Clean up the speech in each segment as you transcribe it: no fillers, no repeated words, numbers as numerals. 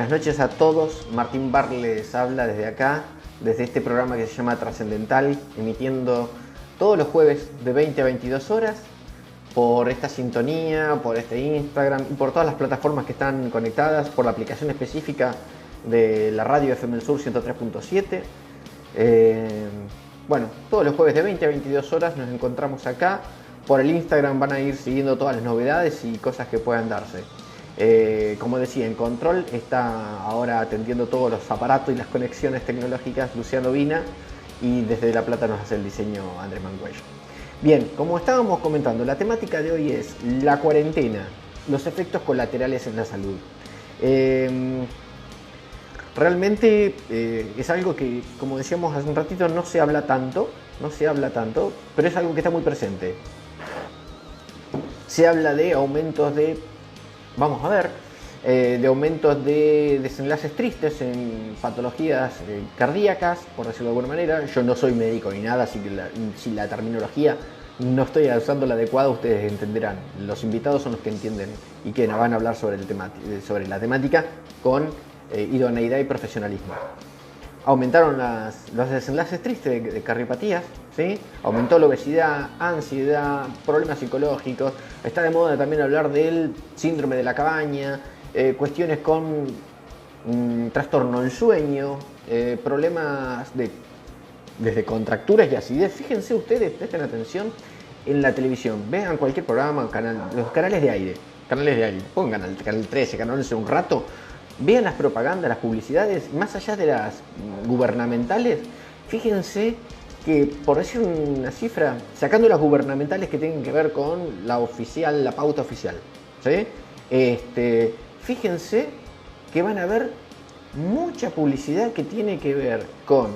Buenas noches a todos, Martín Bar les habla desde acá, desde este programa que se llama Trascendental, emitiendo todos los jueves de 20 a 22 horas por esta sintonía, por este Instagram y por todas las plataformas que están conectadas, por la aplicación específica de la radio FM El Sur 103.7. Bueno, todos los jueves de 20 a 22 horas nos encontramos acá. Por el Instagram van a ir siguiendo todas las novedades y cosas que puedan darse. Como decía, en control está ahora atendiendo todos los aparatos y las conexiones tecnológicas Luciano Vina, y desde La Plata nos hace el diseño Andrés Mancuello. Bien, como estábamos comentando, la temática de hoy es la cuarentena, los efectos colaterales en la salud. Realmente es algo que, como decíamos hace un ratito, no se habla tanto, pero es algo que está muy presente. Se habla de aumentos de, de aumentos de desenlaces tristes en patologías cardíacas, por decirlo de alguna manera. Yo no soy médico ni nada, así que si la terminología no estoy usando la adecuada, ustedes entenderán. Los invitados son los que entienden y que van a hablar sobre la temática con idoneidad y profesionalismo. Aumentaron los desenlaces tristes de cardiopatías, ¿sí? Aumentó la obesidad, ansiedad, problemas psicológicos. Está de moda también hablar del síndrome de la cabaña, cuestiones con trastorno del sueño, problemas desde contracturas y acidez. Fíjense ustedes, presten atención en la televisión, vean cualquier programa, los canales de aire, pongan el canal 13, canal 11 un rato. Vean las propagandas, las publicidades, más allá de las gubernamentales. Fíjense que, por decir una cifra, sacando las gubernamentales que tienen que ver con la oficial, la pauta oficial, ¿sí? Fíjense que van a ver mucha publicidad que tiene que ver con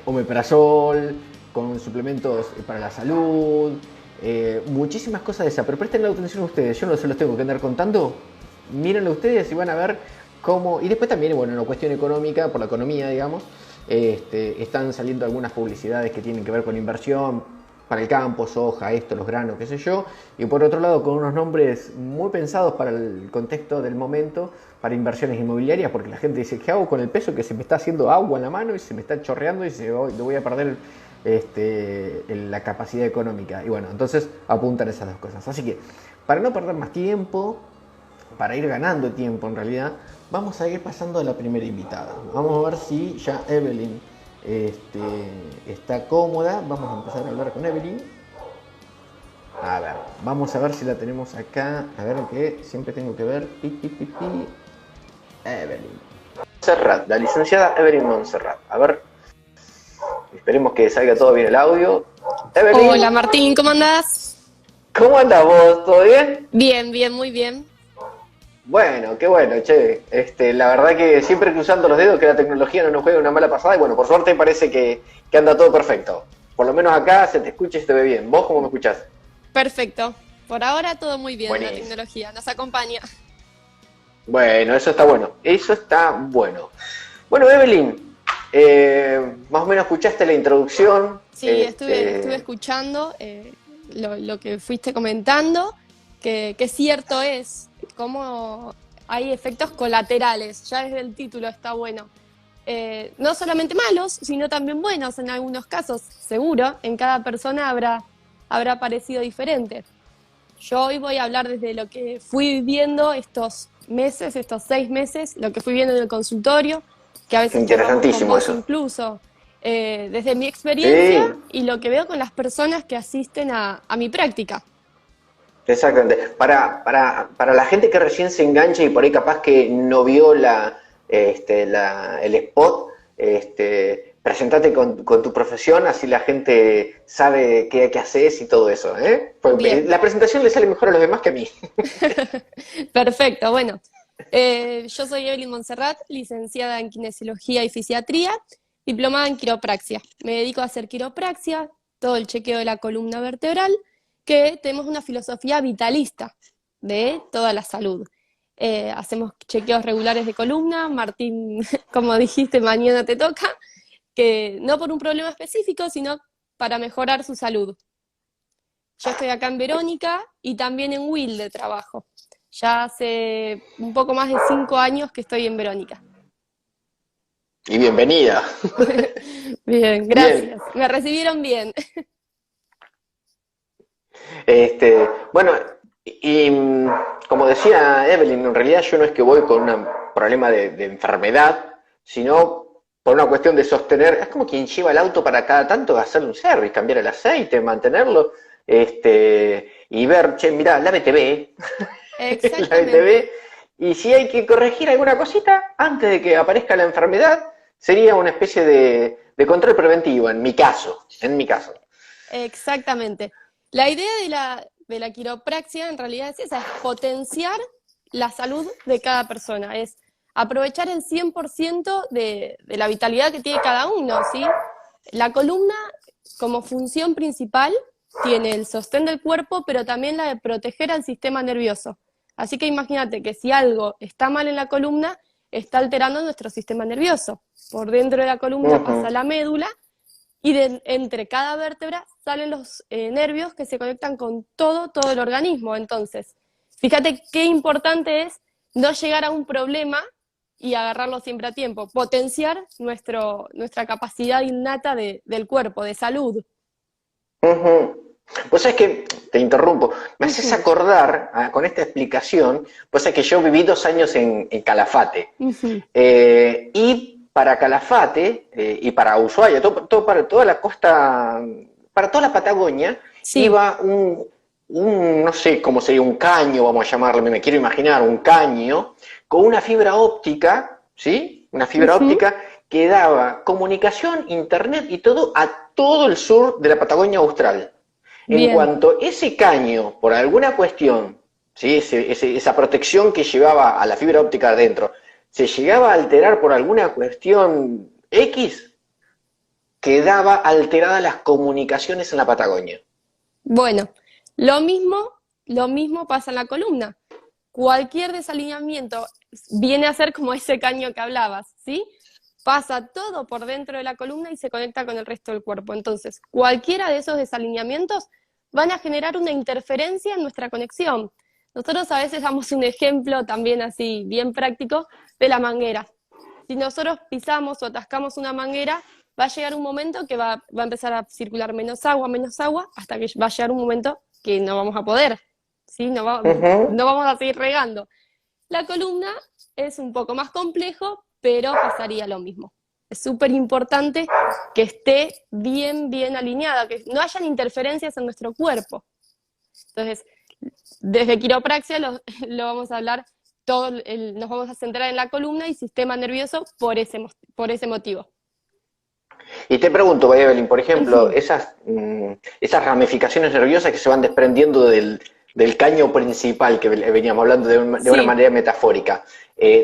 omeprazol, con suplementos para la salud, muchísimas cosas de esas. Pero presten atención ustedes, yo no se los tengo que andar contando. Mírenlo ustedes y van a ver cómo. Y después también, bueno, en la cuestión económica, por la economía, digamos, están saliendo algunas publicidades que tienen que ver con inversión para el campo, soja, los granos, qué sé yo. Y por otro lado, con unos nombres muy pensados para el contexto del momento, para inversiones inmobiliarias, porque la gente dice: ¿qué hago con el peso que se me está haciendo agua en la mano y se me está chorreando y voy a perder la capacidad económica? Y bueno, entonces apuntan esas dos cosas. Así que, para no perder más tiempo, para ir ganando tiempo en realidad, vamos a ir pasando a la primera invitada. Vamos a ver si ya Evelyn está cómoda. Vamos a empezar a hablar con Evelyn. A ver, vamos a ver si la tenemos acá. A ver, que siempre tengo que ver. Evelyn Montserrat, la licenciada Evelyn Montserrat. A ver, esperemos que salga todo bien el audio. Evelyn. Hola Martín, ¿cómo andás? ¿Cómo andás vos? ¿Todo bien? Bien, muy bien. Bueno, qué bueno, che. La verdad que siempre cruzando los dedos que la tecnología no nos juegue una mala pasada, y bueno, por suerte parece que anda todo perfecto. Por lo menos acá se te escucha y se te ve bien. ¿Vos cómo me escuchás? Perfecto. Por ahora todo muy bien. Buenísimo. La tecnología nos acompaña. Bueno, eso está bueno. Bueno, Evelyn, más o menos escuchaste la introducción. Sí, estuve escuchando lo que fuiste comentando, que cierto es cómo hay efectos colaterales. Ya desde el título está bueno. No solamente malos, sino también buenos en algunos casos, seguro. En cada persona habrá parecido diferente. Yo hoy voy a hablar desde lo que fui viviendo estos 6 meses, lo que fui viendo en el consultorio, que a veces interesantísimo eso. Incluso desde mi experiencia, sí. Y lo que veo con las personas que asisten a mi práctica. Exactamente. Para la gente que recién se engancha y por ahí capaz que no vio el spot, presentate con tu profesión, así la gente sabe qué haces y todo eso, ¿eh? Pues la presentación le sale mejor a los demás que a mí. Perfecto, bueno. Yo soy Evelyn Montserrat, licenciada en Kinesiología y Fisiatría, diplomada en quiropraxia. Me dedico a hacer quiropraxia, todo el chequeo de la columna vertebral, que tenemos una filosofía vitalista de toda la salud. Hacemos chequeos regulares de columna. Martín, como dijiste, mañana te toca, que no por un problema específico, sino para mejorar su salud. Yo estoy acá en Verónica y también en Wilde trabajo. Ya hace un poco más de 5 años que estoy en Verónica. Y bienvenida. Bien, Bien. gracias. Me recibieron bien. Bueno, como decía Evelyn, en realidad yo no es que voy con un problema de enfermedad, sino por una cuestión de sostener, es como quien lleva el auto para cada tanto hacerle un service, cambiar el aceite, mantenerlo, y ver, che, mirá, la BTV, la Exactamente. BTV, y si hay que corregir alguna cosita antes de que aparezca la enfermedad, sería una especie de control preventivo, en mi caso. Exactamente. La idea de la quiropraxia en realidad es esa, es potenciar la salud de cada persona, es aprovechar el 100% de la vitalidad que tiene cada uno, ¿sí? La columna, como función principal, tiene el sostén del cuerpo, pero también la de proteger al sistema nervioso. Así que imagínate que si algo está mal en la columna, está alterando nuestro sistema nervioso. Por dentro de la columna Ujú. pasa la médula y entre cada vértebra salen los nervios que se conectan con todo el organismo. Entonces, fíjate qué importante es no llegar a un problema y agarrarlo siempre a tiempo, potenciar nuestra capacidad innata del cuerpo, de salud. Ujú. Pues es que, te interrumpo, me haces Ujú, acordar, con esta explicación, pues es que yo viví 2 años en Calafate. ujú. Y para Calafate y para Ushuaia, todo para toda la costa, para toda la Patagonia, Sí, iba no sé cómo sería, un caño, vamos a llamarlo, me quiero imaginar, un caño, con una fibra óptica, ¿sí? Una fibra ujú, óptica que daba comunicación, internet y todo a todo el sur de la Patagonia Austral. En bien. cuanto ese caño, por alguna cuestión, ¿sí? Esa protección que llevaba a la fibra óptica adentro, se llegaba a alterar por alguna cuestión X, quedaba alteradas las comunicaciones en la Patagonia. Bueno, lo mismo, lo mismo pasa en la columna. Cualquier desalineamiento viene a ser como ese caño que hablabas, ¿sí? Pasa todo por dentro de la columna y se conecta con el resto del cuerpo. Entonces, cualquiera de esos desalineamientos van a generar una interferencia en nuestra conexión. Nosotros a veces damos un ejemplo también así, bien práctico, de la manguera. Si nosotros pisamos o atascamos una manguera, va a llegar un momento que va a empezar a circular menos agua, hasta que va a llegar un momento que no vamos a poder, ¿sí? Ujú. No vamos a seguir regando. La columna es un poco más complejo, pero pasaría lo mismo. Es súper importante que esté bien alineada, que no hayan interferencias en nuestro cuerpo. Entonces, desde quiropraxia lo vamos a hablar, nos vamos a centrar en la columna y sistema nervioso por ese motivo. Y te pregunto, Evelyn, por ejemplo, Ujú. esas ramificaciones nerviosas que se van desprendiendo del caño principal que veníamos hablando de una Sí, manera metafórica,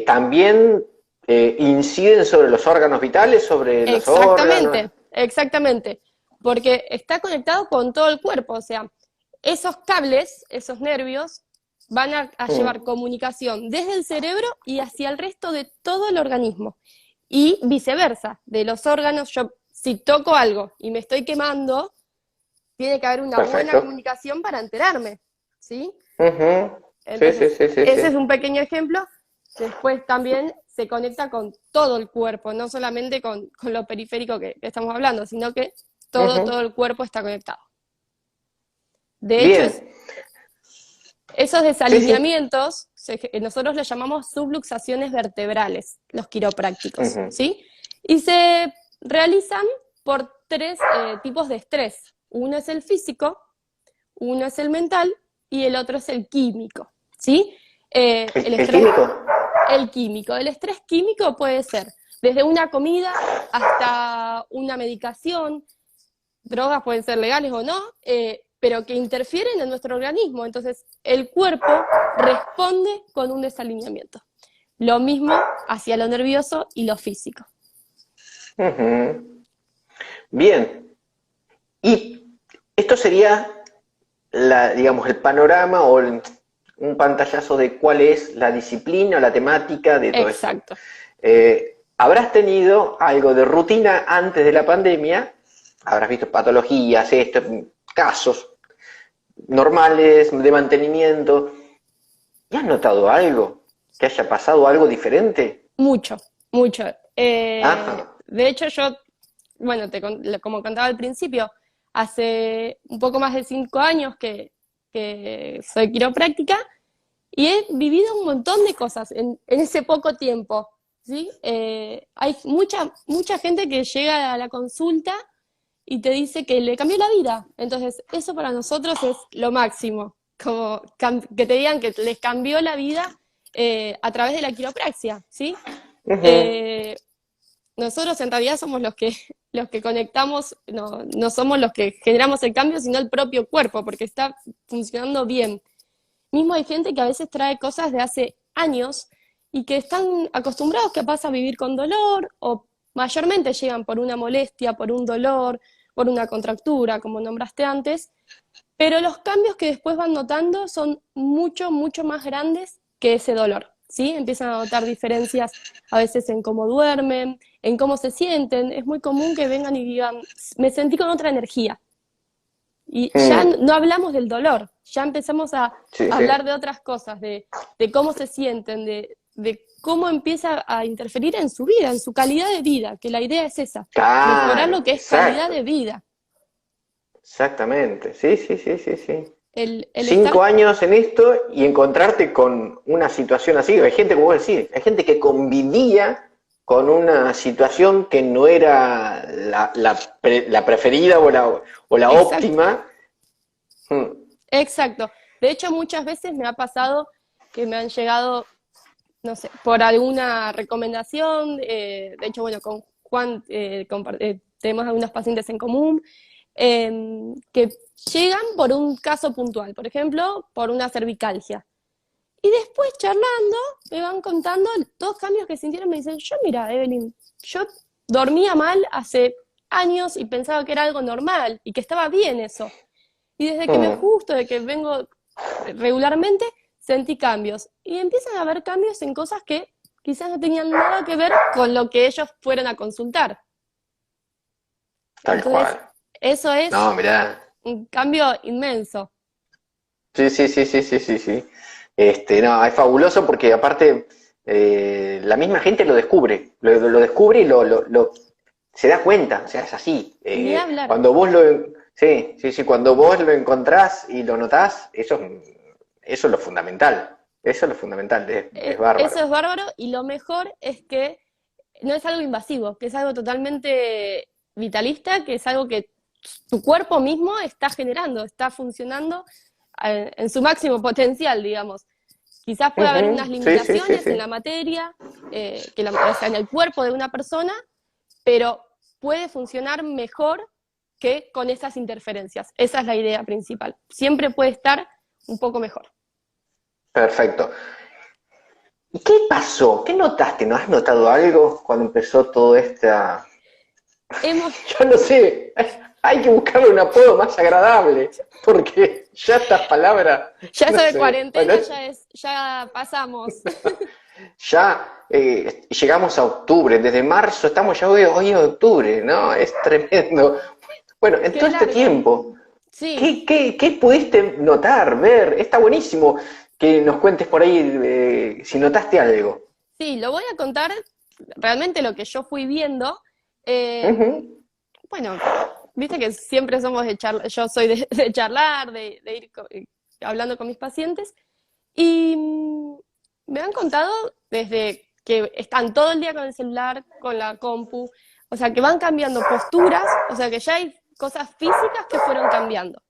¿también inciden sobre los órganos vitales, sobre los órganos? exactamente, porque está conectado con todo el cuerpo, o sea, esos cables, esos nervios, van a llevar Mm. comunicación desde el cerebro y hacia el resto de todo el organismo. Y viceversa, de los órganos, yo si toco algo y me estoy quemando, tiene que haber una buena Perfecto. comunicación para enterarme, ¿sí? Ujú. Sí, sí, Entonces, sí, sí, ese es sí. un pequeño ejemplo. Después también se conecta con todo el cuerpo, no solamente con lo periférico que estamos hablando, sino que todo Ujú. el cuerpo está conectado. De hecho, Bien. esos Sí, sí. desalineamientos nosotros los llamamos subluxaciones vertebrales, los quiroprácticos, Ujú. ¿sí? Y se realizan por tres tipos de estrés. Uno es el físico, uno es el mental y el otro es el químico, ¿sí? El El estrés, químico? el químico. El estrés químico puede ser desde una comida hasta una medicación, drogas pueden ser legales o no, pero que interfieren en nuestro organismo. Entonces, el cuerpo responde con un desalineamiento. Lo mismo hacia lo nervioso y lo físico. Ujú. Bien. Y esto sería digamos, el panorama o un pantallazo de cuál es la disciplina o la temática de todo esto. Exacto. Habrás tenido algo de rutina antes de la pandemia, habrás visto patologías, casos normales de mantenimiento, ¿Y has notado algo? ¿Que haya pasado algo diferente? Mucho, mucho. Ajá. De hecho, yo, bueno, como contaba al principio, hace un poco más de 5 años que soy quiropráctica y he vivido un montón de cosas en ese poco tiempo, ¿sí? Hay mucha gente que llega a la consulta y te dice que le cambió la vida. Entonces, eso para nosotros es lo máximo, como que te digan que les cambió la vida a través de la quiropraxia, ¿sí? Ujú. Eh, Nosotros en realidad somos los que conectamos, no, no somos los que generamos el cambio, sino el propio cuerpo, porque está funcionando bien. Mismo hay gente que a veces trae cosas de hace años y que están acostumbrados capaz a vivir con dolor o mayormente llegan por una molestia, por un dolor, por una contractura, como nombraste antes, pero los cambios que después van notando son mucho, mucho más grandes que ese dolor, ¿sí? Empiezan a notar diferencias a veces en cómo duermen, en cómo se sienten. Es muy común que vengan y digan, me sentí con otra energía. Y ya Mm. no hablamos del dolor, ya empezamos a Sí, sí. hablar de otras cosas, de cómo se sienten, de cómo empieza a interferir en su vida, en su calidad de vida, que la idea es esa, mejorar lo Claro, que es calidad exacto. de vida. Exactamente. Sí, sí, sí, sí, sí. El Cinco estar, años en esto y encontrarte con una situación así. Hay gente, como vos decís, hay gente que convivía con una situación que no era la preferida o la exacto, óptima. Mm. exacto. De hecho, muchas veces me ha pasado que me han llegado, no sé, por alguna recomendación, de hecho, bueno, con Juan tenemos algunos pacientes en común, que llegan por un caso puntual, por ejemplo, por una cervicalgia. Y después charlando, me van contando dos cambios que sintieron, me dicen, yo mira, Evelyn, yo dormía mal hace años y pensaba que era algo normal y que estaba bien eso. Y desde que me Mm. ajusto, de que vengo regularmente, sentí cambios. Y empiezan a haber cambios en cosas que quizás no tenían nada que ver con lo que ellos fueron a consultar. Tal Entonces, cual. eso es No, mirá. un cambio inmenso. Sí, sí, sí, sí, sí, sí, sí. No, es fabuloso porque aparte la misma gente lo descubre, lo descubre y se da cuenta, o sea, es así. Ni hablar. Cuando vos sí, sí, sí, cuando vos lo encontrás y lo notás, eso es lo fundamental, eso es lo fundamental, es Eso bárbaro. es bárbaro y lo mejor es que no es algo invasivo, que es algo totalmente vitalista, que es algo que tu cuerpo mismo está generando, está funcionando en su máximo potencial, digamos. Quizás puede haber unas Ujú. Sí, sí, sí, limitaciones en sí. la materia, o sea, en el cuerpo de una persona, pero puede funcionar mejor que con esas interferencias. Esa es la idea principal. Siempre puede estar un poco mejor. Perfecto. ¿Y qué pasó? ¿Qué notaste? ¿No has notado algo cuando empezó todo esta... Hemos, Yo no sé, hay que buscarle un apodo más agradable, porque ya estas palabras, ya no eso de sé, bueno, cuarentena ya pasamos. ya llegamos a octubre, desde marzo estamos ya hoy en octubre, ¿no? Es tremendo. Bueno, en todo Qué este largo. tiempo, Sí, qué pudiste notar, ver? Está buenísimo que nos cuentes por ahí si notaste algo. sí, lo voy a contar realmente lo que yo fui viendo. Eh, Ujú. bueno, viste que siempre somos de charlar, yo soy de charlar, de ir hablando con mis pacientes, y me han contado desde que están todo el día con el celular, con la compu, o sea, que van cambiando posturas, o sea, que ya hay cosas físicas que fueron cambiando.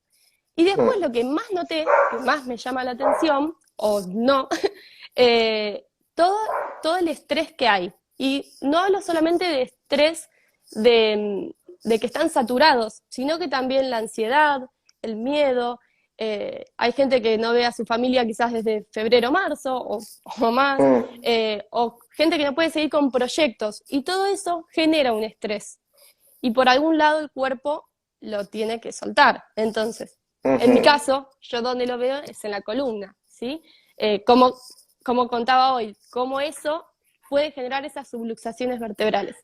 Y después Mm. lo que más noté, que más me llama la atención, o no, eh, todo, todo el estrés que hay. Y no hablo solamente de estrés de que están saturados, sino que también la ansiedad, el miedo. Hay gente que no ve a su familia quizás desde febrero, marzo o más, Mm. o gente que no puede seguir con proyectos. Y todo eso genera un estrés. Y por algún lado el cuerpo lo tiene que soltar. Entonces, en mi Ujú. caso, yo donde lo veo es en la columna, ¿sí? Como contaba hoy, cómo eso puede generar esas subluxaciones vertebrales.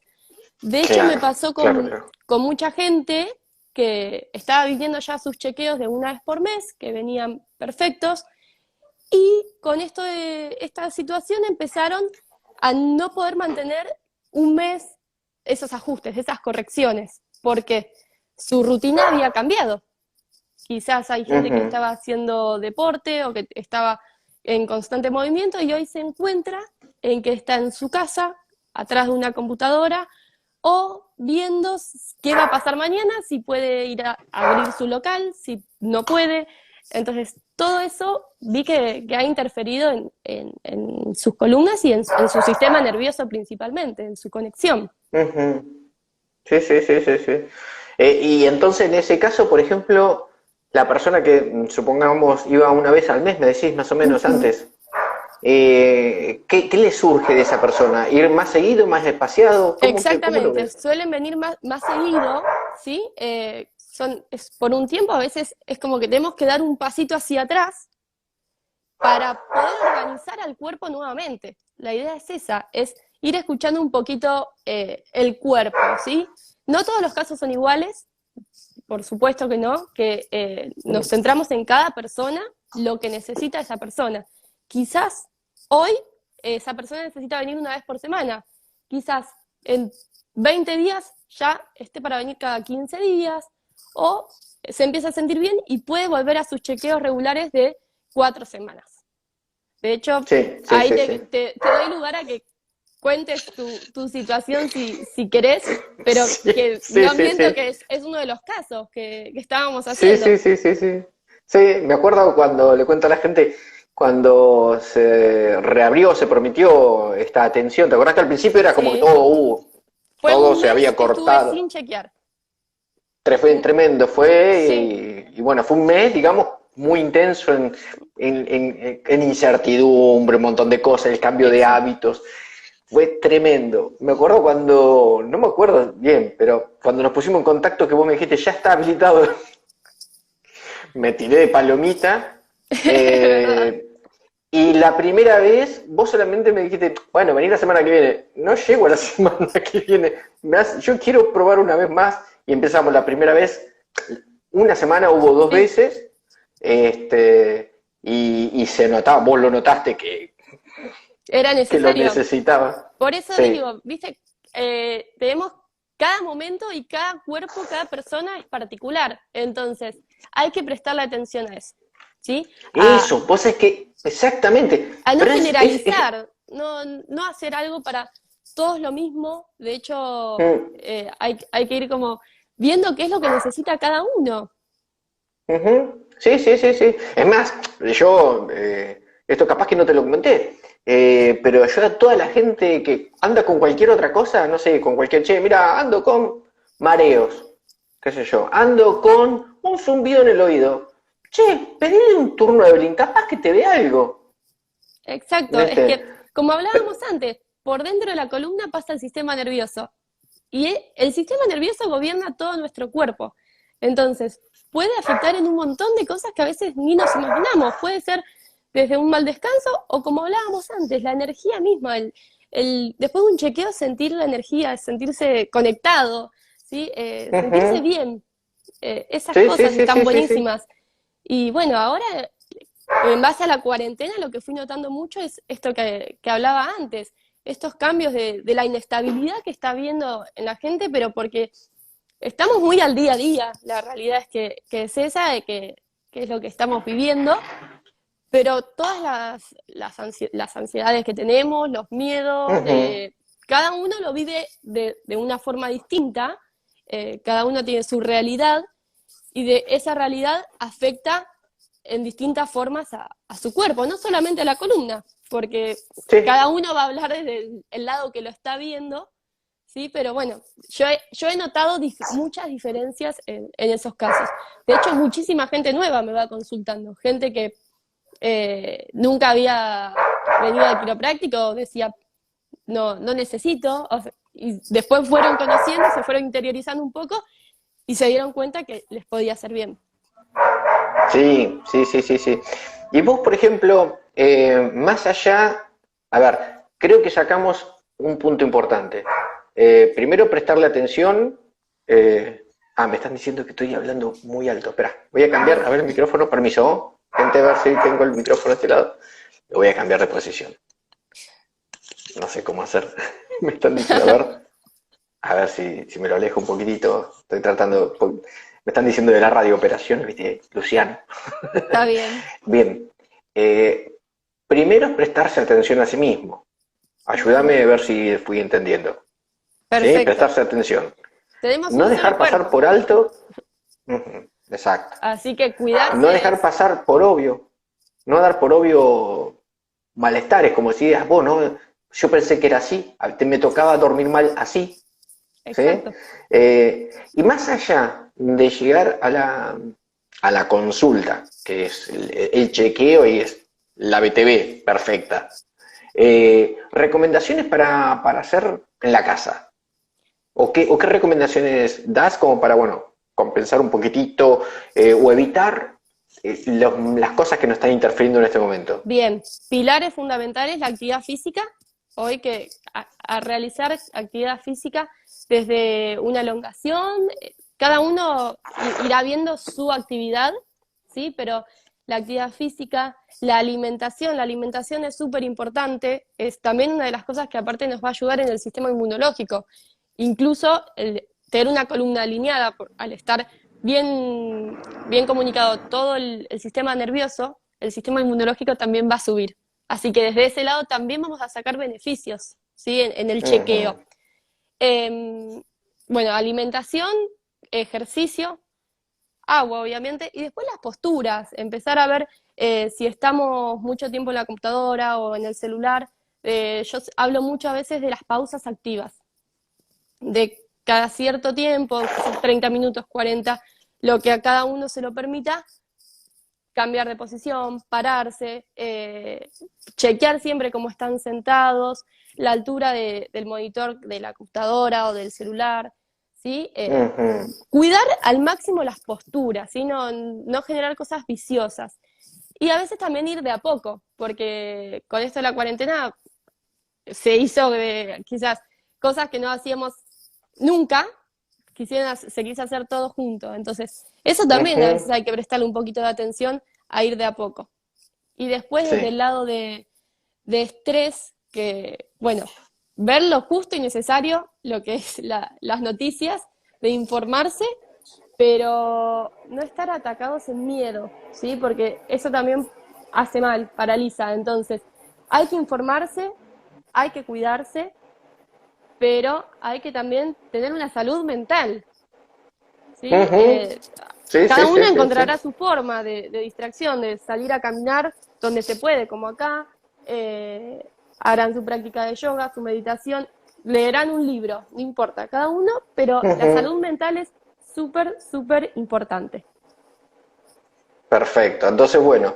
De hecho, me Claro, pasó claro, claro. con mucha gente que estaba viviendo ya sus chequeos de una vez por mes, que venían perfectos, Y con esta situación empezaron a no poder mantener un mes esos ajustes, esas correcciones, porque su rutina había cambiado. Quizás hay gente que Ujú. estaba haciendo deporte o que estaba en constante movimiento y hoy se encuentra en que está en su casa, atrás de una computadora, o viendo qué va a pasar mañana, si puede ir a abrir su local, si no puede. Entonces, todo eso vi que ha interferido en sus columnas y en su sistema nervioso principalmente, en su conexión. Ujú. Sí, sí, sí, sí, sí. Y entonces en ese caso, por ejemplo, la persona que supongamos iba una vez al mes, me decís más o menos Ujú. antes, ¿qué le surge de esa persona? ¿Ir más seguido, más espaciado? ¿Cómo lo Exactamente, ves? suelen venir más seguido, ¿sí? Por un tiempo, a veces es como que tenemos que dar un pasito hacia atrás para poder organizar al cuerpo nuevamente. La idea es esa, es ir escuchando un poquito el cuerpo, ¿sí? No todos los casos son iguales, por supuesto que no, que nos centramos en cada persona, lo que necesita esa persona. Quizás hoy esa persona necesita venir una vez por semana, quizás en 20 días ya esté para venir cada 15 días, o se empieza a sentir bien y puede volver a sus chequeos regulares de 4 semanas. De hecho, Sí, sí, ahí sí, sí. te doy lugar a que cuentes tu situación si querés, pero Sí, que sí, no sí, miento sí. que es uno de los casos que estábamos Sí, haciendo. sí, sí, sí, sí. Sí, me acuerdo cuando le cuento a la gente, cuando se reabrió, se prometió esta atención. ¿Te acordás que al principio era como que Sí, todo, fue todo un se mes había que estuve cortado? sin chequear. Fue tremendo, fue, Sí, y bueno, fue un mes, digamos, muy intenso en incertidumbre, un montón de cosas, el cambio de exacto. hábitos. Fue tremendo. Me acuerdo cuando, no me acuerdo bien, pero cuando nos pusimos en contacto que vos me dijiste, ya está habilitado, me tiré de palomita. ¿Verdad? eh, y la primera vez, vos solamente me dijiste, bueno, vení la semana que viene. No llego a la semana que viene. Yo quiero probar una vez más. Y empezamos la primera vez. Una semana hubo dos Sí, veces. Y se notaba, vos lo notaste era que lo necesario. necesitaba. Por eso Sí. digo, viste, tenemos cada momento y cada cuerpo, cada persona es particular. Entonces, hay que prestarle atención a eso, ¿sí? Eso, vos es que, exactamente. A no Pero generalizar, no hacer algo para todos lo mismo. De hecho, mm, hay que ir como viendo qué es lo que necesita cada uno. ujú. Sí, sí, sí, sí. Es más, yo, esto capaz que no te lo comenté, pero yo a toda la gente que anda con cualquier otra cosa, no sé, con cualquier, che, mira, ando con mareos, qué sé yo, ando con un zumbido en el oído. Che, pedile un turno de Evelyn, capaz que te dé algo. Exacto, es ¿Viste? que, como hablábamos antes, por dentro de la columna pasa el sistema nervioso. Y el sistema nervioso gobierna todo nuestro cuerpo. Entonces, puede afectar en un montón de cosas que a veces ni nos imaginamos. Puede ser desde un mal descanso o como hablábamos antes, la energía misma, después de un chequeo sentir la energía, sentirse conectado, ¿sí? Sentirse Ujú. bien. Esas Sí, sí, cosas sí, están sí, sí, sí. buenísimas. Y bueno, ahora en base a la cuarentena lo que fui notando mucho es esto que hablaba antes, estos cambios de la inestabilidad que está habiendo en la gente, pero porque estamos muy al día a día, la realidad es que es esa, que es lo que estamos viviendo, pero todas las ansiedades que tenemos, los miedos, Ujú. cada uno lo vive de una forma distinta, cada uno tiene su realidad y de esa realidad afecta en distintas formas a su cuerpo, no solamente a la columna, porque Sí. cada uno va a hablar desde el lado que lo está viendo, ¿sí? Pero bueno, yo he notado muchas diferencias en esos casos. De hecho, muchísima gente nueva me va consultando, gente que nunca había venido al quiropráctico, decía, no necesito, o sea, y después fueron conociendo, se fueron interiorizando un poco y se dieron cuenta que les podía hacer bien. Sí, sí, sí, sí, sí. Y vos, por ejemplo, más allá, a ver, creo que sacamos un punto importante. Primero, prestarle atención. Me están diciendo que estoy hablando muy alto. Espera, voy a cambiar, a ver el micrófono, permiso. Intenté ver si tengo el micrófono a este lado. Lo voy a cambiar de posición. No sé cómo hacer. Me están diciendo, a ver si me lo alejo un poquitito. Estoy tratando, me están diciendo de la radio operaciones, ¿viste? Luciano. Está bien. Bien. Primero es prestarse atención a sí mismo. Ayúdame a ver si fui entendiendo. ¿Sí? Perfecto. Prestarse atención. Tenemos No un dejar solo pasar cuerpo, por alto. Ujú, exacto. así que cuidarse No dejar es... pasar por obvio. No dar por obvio malestares, como si digas, vos, no, yo pensé que era así, me tocaba dormir mal así. ¿Sí? Exacto. Y más allá de llegar a la consulta, que es el chequeo y es la BTV perfecta, recomendaciones para hacer en la casa. O qué recomendaciones das como para, bueno, compensar un poquitito o evitar las cosas que nos están interfiriendo en este momento? Bien, pilares fundamentales, la actividad física. Hoy que a realizar actividad física desde una elongación, cada uno irá viendo su actividad, ¿sí? Pero la actividad física, la alimentación es súper importante, es también una de las cosas que aparte nos va a ayudar en el sistema inmunológico. Incluso el tener una columna alineada, al estar bien comunicado todo el sistema nervioso, el sistema inmunológico también va a subir. Así que desde ese lado también vamos a sacar beneficios, ¿sí? En el chequeo. Ujú. Bueno, alimentación, ejercicio, agua, obviamente, y después las posturas, empezar a ver si estamos mucho tiempo en la computadora o en el celular. Yo hablo mucho a veces de las pausas activas, de cada cierto tiempo, quizás 30 minutos, 40, lo que a cada uno se lo permita, cambiar de posición, pararse, chequear siempre cómo están sentados, la altura del monitor de la computadora o del celular, ¿sí? Ujú. Cuidar al máximo las posturas, ¿sí? No generar cosas viciosas. Y a veces también ir de a poco, porque con esto de la cuarentena se hizo quizás cosas que no hacíamos nunca, se quiso hacer todo junto. Entonces, eso también a veces Ujú. hay que prestarle un poquito de atención a ir de a poco. Y después desde Sí. el lado de estrés, que, bueno, ver lo justo y necesario, lo que es las noticias, de informarse, pero no estar atacados en miedo, ¿sí? Porque eso también hace mal, paraliza. Entonces, hay que informarse, hay que cuidarse, pero hay que también tener una salud mental, ¿sí? Ujú. Sí, sí, Cada sí, uno sí, sí. encontrará su forma de distracción, de salir a caminar donde se puede, como acá, harán su práctica de yoga, su meditación, leerán un libro, no importa, cada uno, pero la Ujú. salud mental es súper, súper importante. Perfecto. Entonces, bueno,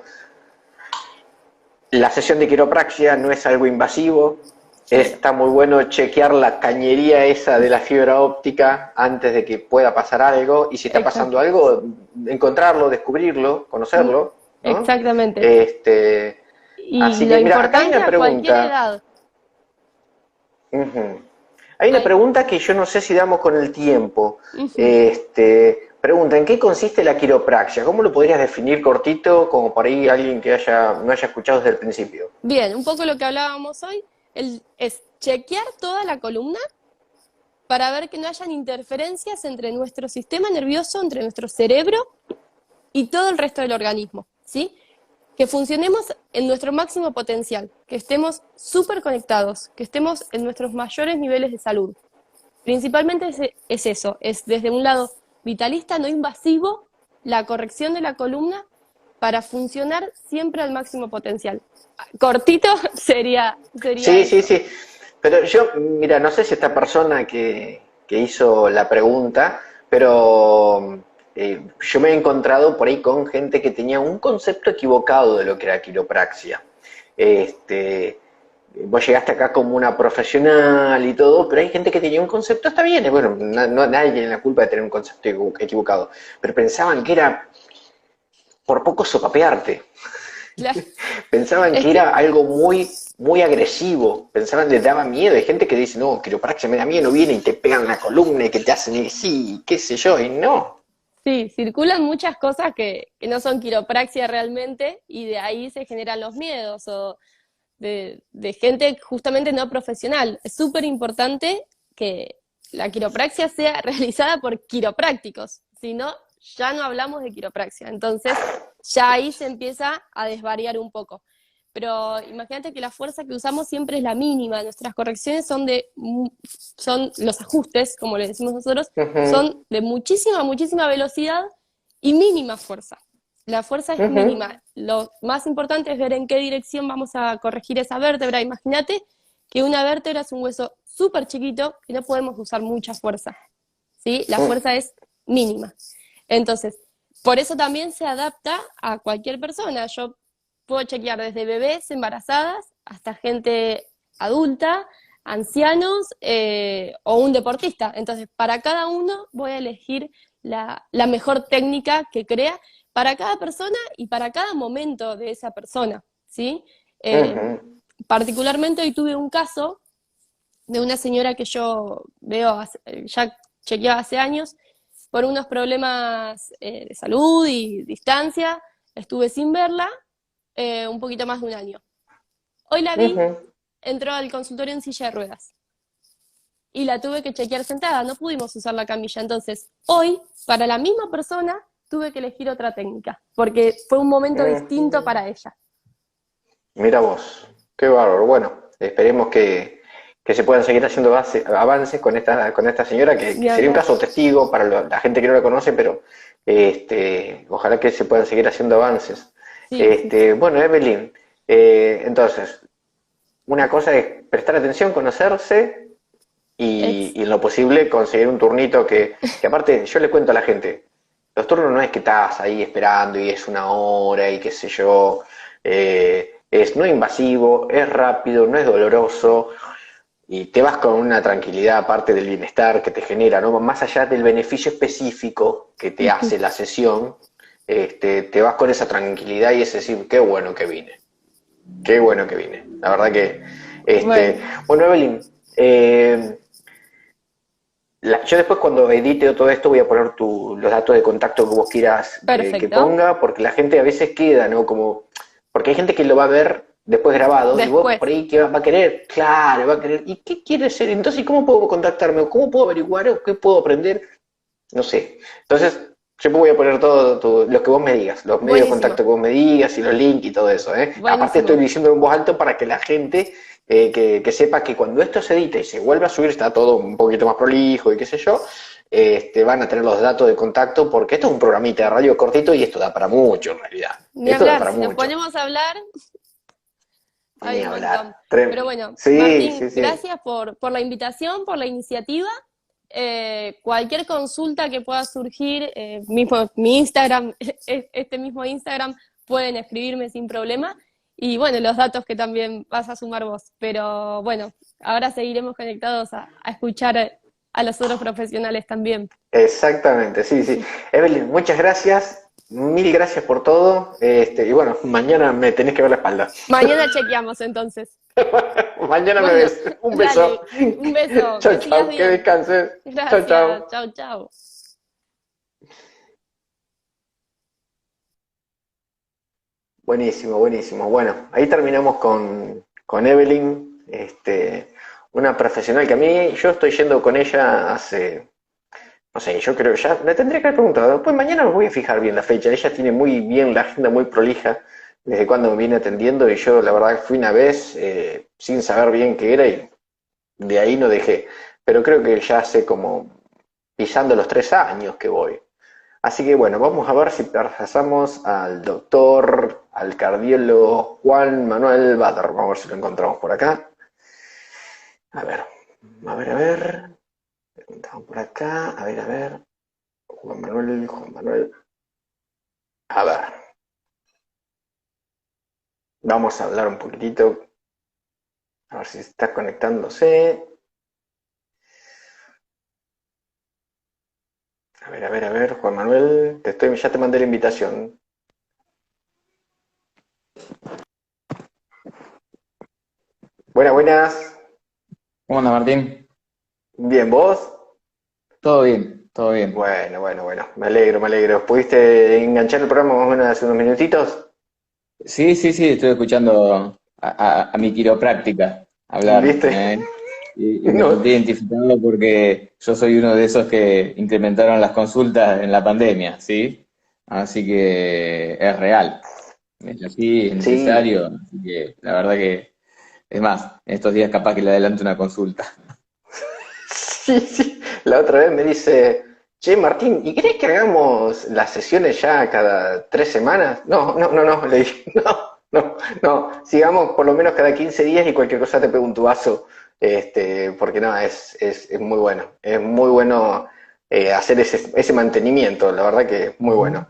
la sesión de quiropraxia no es algo invasivo. Cero. Está muy bueno chequear la cañería esa de la fibra óptica antes de que pueda pasar algo. Y si está pasando Exacto. algo, encontrarlo, descubrirlo, Mm, conocerlo, ¿no? exactamente. Este, Y así lo que, mira, acá hay importante una a cualquier pregunta. edad. Ujú. Hay una Hay- pregunta que yo no sé si damos con el tiempo. Ujú. Pregunta, ¿en qué consiste la quiropraxia? ¿Cómo lo podrías definir cortito, como por ahí alguien que no haya escuchado desde el principio? Bien, un poco lo que hablábamos hoy es chequear toda la columna para ver que no hayan interferencias entre nuestro sistema nervioso, entre nuestro cerebro y todo el resto del organismo, ¿sí? Que funcionemos en nuestro máximo potencial, que estemos súper conectados, que estemos en nuestros mayores niveles de salud. Principalmente es eso, es desde un lado vitalista, no invasivo, la corrección de la columna para funcionar siempre al máximo potencial. Cortito sería Sí, sí, eso. sí. Pero yo, mira, no sé si esta persona que hizo la pregunta, pero yo me he encontrado por ahí con gente que tenía un concepto equivocado de lo que era quiropraxia. Este, vos llegaste acá como una profesional y todo, pero hay gente que tenía un concepto, está bien, bueno, nadie tiene la culpa de tener un concepto equivocado, pero pensaban que era por poco sopapearte. Pensaban Es que que era algo muy agresivo, pensaban, les daba miedo. Hay gente que dice, no, quiropraxia me da miedo, viene y te pegan la columna y que te hacen y sí, qué sé yo, y no. Sí, circulan muchas cosas que no son quiropraxia realmente y de ahí se generan los miedos o de gente justamente no profesional. Es súper importante que la quiropraxia sea realizada por quiroprácticos, si no, ya no hablamos de quiropraxia. Entonces, ya ahí se empieza a desvariar un poco. Pero imagínate que la fuerza que usamos siempre es la mínima. Nuestras correcciones son los ajustes, como le decimos nosotros, Ujú, son de muchísima, muchísima velocidad y mínima fuerza. La fuerza es ujú. mínima. Lo más importante es ver en qué dirección vamos a corregir esa vértebra. Imagínate que una vértebra es un hueso súper chiquito y no podemos usar mucha fuerza, ¿sí? La fuerza es mínima. Entonces, por eso también se adapta a cualquier persona. Yo puedo chequear desde bebés embarazadas hasta gente adulta, ancianos o un deportista. Entonces, para cada uno voy a elegir la mejor técnica que crea para cada persona y para cada momento de esa persona, ¿sí? Eh, Ujú. Particularmente hoy tuve un caso de una señora que yo veo, ya chequeaba hace años, por unos problemas de salud y distancia, estuve sin verla un poquito más de un año. Hoy la vi, Ujú. entró al consultorio en silla de ruedas y la tuve que chequear sentada, no pudimos usar la camilla. Entonces, hoy, para la misma persona, tuve que elegir otra técnica, porque fue un momento distinto Ujú. para ella. Mira vos, qué bárbaro. Bueno, esperemos que se puedan seguir haciendo avances con esta señora, que Ni sería un hablar. caso testigo para la gente que no la conoce, pero ojalá que se puedan seguir haciendo avances. Sí, sí, sí. Bueno, Evelyn, entonces, una cosa es prestar atención, conocerse Ex y en lo posible conseguir un turnito que aparte yo le cuento a la gente, los turnos no es que estás ahí esperando y es una hora y qué sé yo, es no invasivo, es rápido, no es doloroso y te vas con una tranquilidad aparte del bienestar que te genera, ¿no? Más allá del beneficio específico que te hace la sesión, te vas con esa tranquilidad y es decir, qué bueno que vine, qué bueno que vine. La verdad que, Bueno, bueno, Evelyn, yo después cuando edite todo esto voy a poner los datos de contacto que vos quieras que perfecto. ponga, porque la gente a veces queda, ¿no? Como, porque hay gente que lo va a ver después grabado y vos por Después. ahí que va a querer, claro, va a querer, ¿y qué quiere ser? Entonces, ¿cómo puedo contactarme? ¿Cómo puedo averiguar? ¿O qué puedo aprender? No sé. Entonces, yo voy a poner todo lo que vos me digas, los medios de contacto Buenísimo, que vos me digas y los links y todo eso, ¿eh? Aparte estoy buenísimo. diciendo en voz alta para que la gente que sepa que cuando esto se edita y se vuelve a subir está todo un poquito más prolijo y qué sé yo, van a tener los datos de contacto porque esto es un programita de radio cortito y esto da para mucho en realidad. Ni Esto da hablar, para si nos mucho. ponemos a hablar, hay Ni un montón. hablar. Pero bueno, Sí, Martín, sí, sí. gracias por la invitación, por la iniciativa. Cualquier consulta que pueda surgir, mismo mi Instagram, este mismo Instagram, pueden escribirme sin problema. Y bueno, los datos que también vas a sumar vos. Pero bueno, ahora seguiremos conectados a escuchar a los otros profesionales también. Exactamente, sí, sí. Evelyn, muchas gracias. Mil gracias por todo. Y bueno, mañana me tenés que ver la espalda. Mañana chequeamos entonces. Mañana me Bueno, ves. Un beso. dale, un beso, Chao, que sigas chao. Que bien. descanses. Chao, Gracias, chao. chau, chau. Buenísimo, buenísimo. Bueno, ahí terminamos con Evelyn, una profesional que a mí, yo estoy yendo con ella hace, no sé, yo creo que ya le tendría que haber preguntado. Pues mañana me voy a fijar bien la fecha. Ella tiene muy bien la agenda, muy prolija desde cuando me viene atendiendo y yo la verdad fui una vez sin saber bien qué era y de ahí no dejé. Pero creo que ya hace como pisando los 3 años que voy. Así que bueno, vamos a ver si pasamos al doctor, al cardiólogo Juan Manuel Badr. Vamos a ver si lo encontramos por acá. A ver, a ver, a ver. Preguntamos por acá. A ver. Juan Manuel, Juan Manuel. A ver, vamos a hablar un poquitito. A ver si está conectándose. A ver, Juan Manuel. Ya te mandé la invitación. Buenas, buenas. ¿Cómo anda, Martín? Bien, ¿vos? ¿Todo bien? todo bien. Bueno, bueno, bueno, me alegro, me alegro. ¿Pudiste enganchar el programa más o menos hace unos minutitos? Sí, sí, sí, estoy escuchando a mi quiropráctica hablar, ¿Viste? ¿eh? Y me No. sentí identificado porque yo soy uno de esos que incrementaron las consultas en la pandemia, ¿sí? Así que es real, es así, es Sí, necesario, así que la verdad que, es más, en estos días capaz que le adelanto una consulta. sí, sí. La otra vez me dice, che, Martín, ¿y querés que hagamos las sesiones ya cada 3 semanas? No, no, no, no, le dije, no, no, no, sigamos por lo menos cada 15 días y cualquier cosa te pego un tubazo, porque no, es muy bueno hacer ese mantenimiento, la verdad que es muy bueno.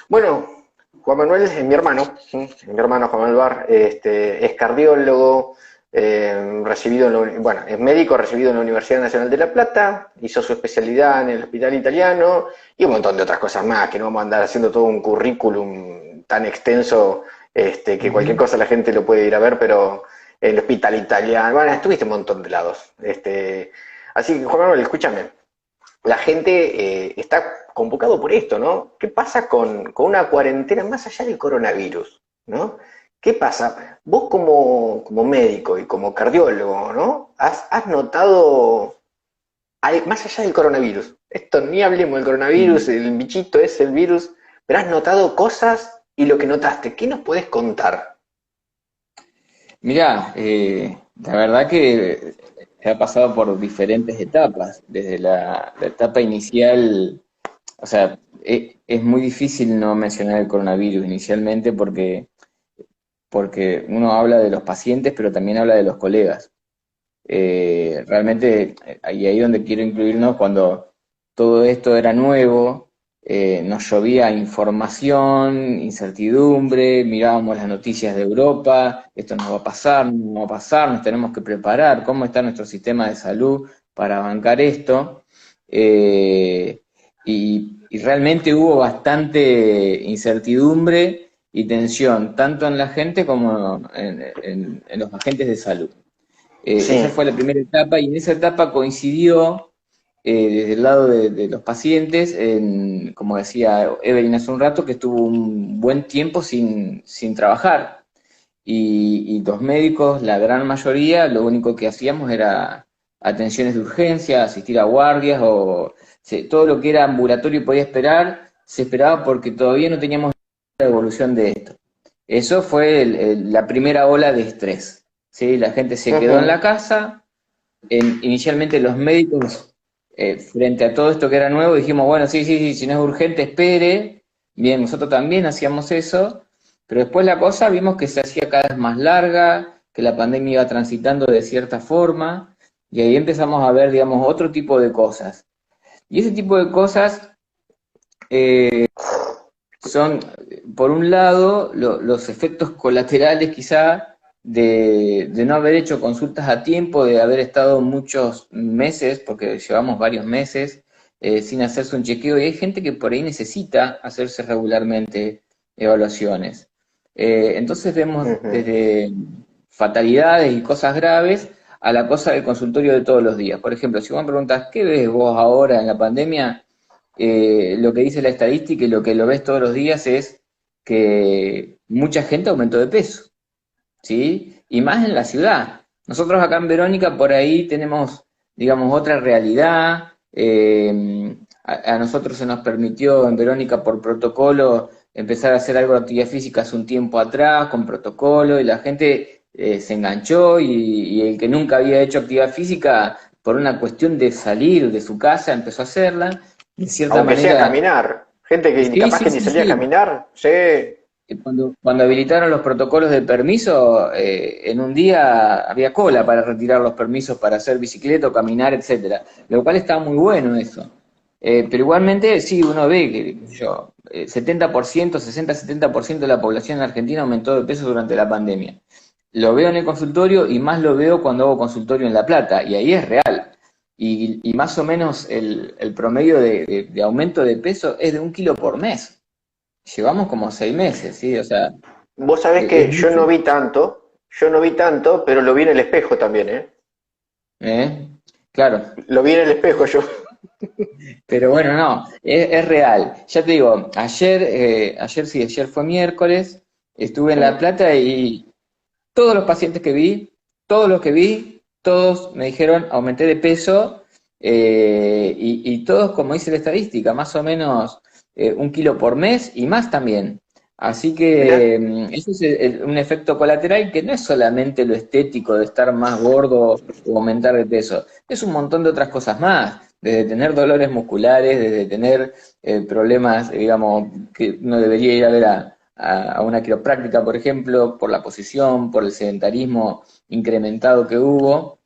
Bueno, Juan Manuel es mi hermano, ¿sí? Mi hermano Juan Manuel Bar, es cardiólogo, recibido bueno, es médico recibido en la Universidad Nacional de La Plata, hizo su especialidad en el Hospital Italiano y un montón de otras cosas más, que no vamos a andar haciendo todo un currículum tan extenso, que cualquier Ujú. cosa la gente lo puede ir a ver, pero el Hospital Italiano, bueno, estuviste un montón de lados. Así que Juan Manuel, escúchame, la gente está convocado por esto, ¿no? ¿Qué pasa con una cuarentena más allá del coronavirus, ¿no? ¿Qué pasa? Vos como médico y como cardiólogo, ¿no? ¿Has notado, más allá del coronavirus, esto ni hablemos del coronavirus, Mm. el bichito es el virus, pero has notado cosas y lo que notaste, ¿qué nos podés contar? Mirá, la verdad que he pasado por diferentes etapas, desde la etapa inicial. O sea, es muy difícil no mencionar el coronavirus inicialmente porque uno habla de los pacientes, pero también habla de los colegas. Realmente, y ahí donde quiero incluirnos, cuando todo esto era nuevo, nos llovía información, incertidumbre, mirábamos las noticias de Europa, esto nos va a pasar, no va a pasar, nos tenemos que preparar, cómo está nuestro sistema de salud para bancar esto. Eh, y realmente hubo bastante incertidumbre y tensión, tanto en la gente como en los agentes de salud. Esa Sí, fue la primera etapa y en esa etapa coincidió desde el lado de los pacientes, como decía Evelyn hace un rato, que estuvo un buen tiempo sin trabajar y los médicos, la gran mayoría, lo único que hacíamos era atenciones de urgencia, asistir a guardias todo lo que era ambulatorio y podía esperar, se esperaba porque todavía no teníamos la evolución de esto. Eso fue la primera ola de estrés. ¿Sí? La gente se quedó en la ujú, casa. Inicialmente los médicos, frente a todo esto que era nuevo, dijimos, bueno, sí, sí, sí, si no es urgente, espere. Bien, nosotros también hacíamos eso, pero después la cosa vimos que se hacía cada vez más larga, que la pandemia iba transitando de cierta forma, y ahí empezamos a ver, digamos, otro tipo de cosas. Y ese tipo de cosas son, por un lado, los efectos colaterales quizá de no haber hecho consultas a tiempo, de haber estado muchos meses, porque llevamos varios meses, sin hacerse un chequeo, y hay gente que por ahí necesita hacerse regularmente evaluaciones. Entonces vemos ujú. desde fatalidades y cosas graves a la cosa del consultorio de todos los días. Por ejemplo, si vos me preguntas, ¿qué ves vos ahora en la pandemia? Lo que dice la estadística y lo que lo ves todos los días es que mucha gente aumentó de peso, ¿sí? Y más en la ciudad. Nosotros acá en Verónica por ahí tenemos, digamos, otra realidad. A nosotros se nos permitió en Verónica por protocolo empezar a hacer algo de actividad física hace un tiempo atrás, con protocolo, y la gente se enganchó y el que nunca había hecho actividad física, por una cuestión de salir de su casa, empezó a hacerla. De cierta Aunque sea manera, caminar, gente que sí, capaz sí, que ni sí, salía a sí. caminar, sí. Cuando habilitaron los protocolos de permiso, en un día había cola para retirar los permisos para hacer bicicleta o caminar, etcétera. Lo cual está muy bueno eso. Pero igualmente, sí, uno ve que, qué sé yo, 70%, 60-70% de la población en Argentina aumentó de peso durante la pandemia. Lo veo en el consultorio y más lo veo cuando hago consultorio en La Plata, y ahí es real. Y más o menos el promedio de aumento de peso es de 1 kilo por mes. Llevamos como 6 meses, ¿sí? O sea, Vos sabés es que mucho. yo no vi tanto, pero lo vi en el espejo también, ¿eh? ¿Eh? Claro. Lo vi en el espejo yo. Pero bueno, no, es real. Ya te digo, ayer fue miércoles, estuve en La Sí. Plata y todos los pacientes que vi, todos los que vi, todos me dijeron aumenté de peso y todos, como dice la estadística, más o menos 1 kilo por mes y más también. Así Mira. que eso es un efecto colateral que no es solamente lo estético de estar más gordo o aumentar de peso, es un montón de otras cosas más, desde tener dolores musculares, desde tener problemas, digamos, que uno debería ir a ver a una quiropráctica, por ejemplo, por la posición, por el sedentarismo incrementado que hubo,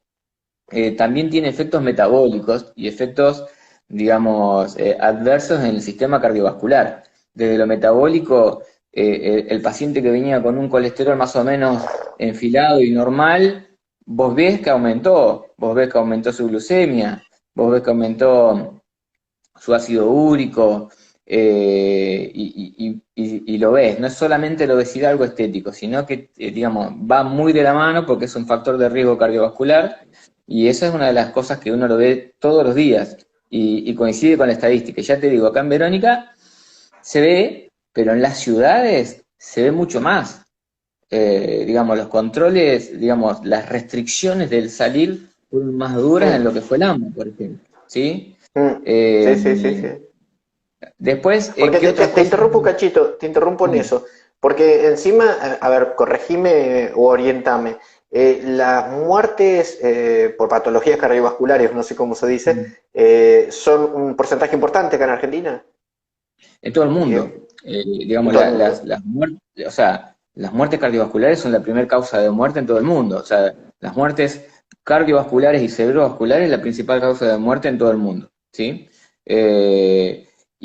también tiene efectos metabólicos y efectos, digamos, adversos en el sistema cardiovascular. Desde lo metabólico, el paciente que venía con un colesterol más o menos enfilado y normal, vos ves que aumentó su glucemia, vos ves que aumentó su ácido úrico, y lo ves, no es solamente la obesidad algo estético, sino que, digamos, va muy de la mano porque es un factor de riesgo cardiovascular y esa es una de las cosas que uno lo ve todos los días y coincide con la estadística. Y ya te digo, acá en Verónica se ve, pero en las ciudades se ve mucho más. Digamos, los controles, digamos, las restricciones del salir fueron más duras en Mm, lo que fue el AMBA, por ejemplo, ¿sí? mm. Sí, sí, sí, Eh, sí. Después, Porque ¿qué otras te cosas? interrumpo un cachito, te interrumpo en eso. Porque encima, a ver, corregime o orientame. Las muertes por patologías cardiovasculares, no sé cómo se dice, son un porcentaje importante acá en Argentina. En todo el Eh, mundo. en Digamos, todo el mundo. las muertes, o sea, las muertes cardiovasculares son la primera causa de muerte en todo el mundo. O sea, las muertes cardiovasculares y cerebrovasculares es la principal causa de muerte en todo el mundo, ¿sí?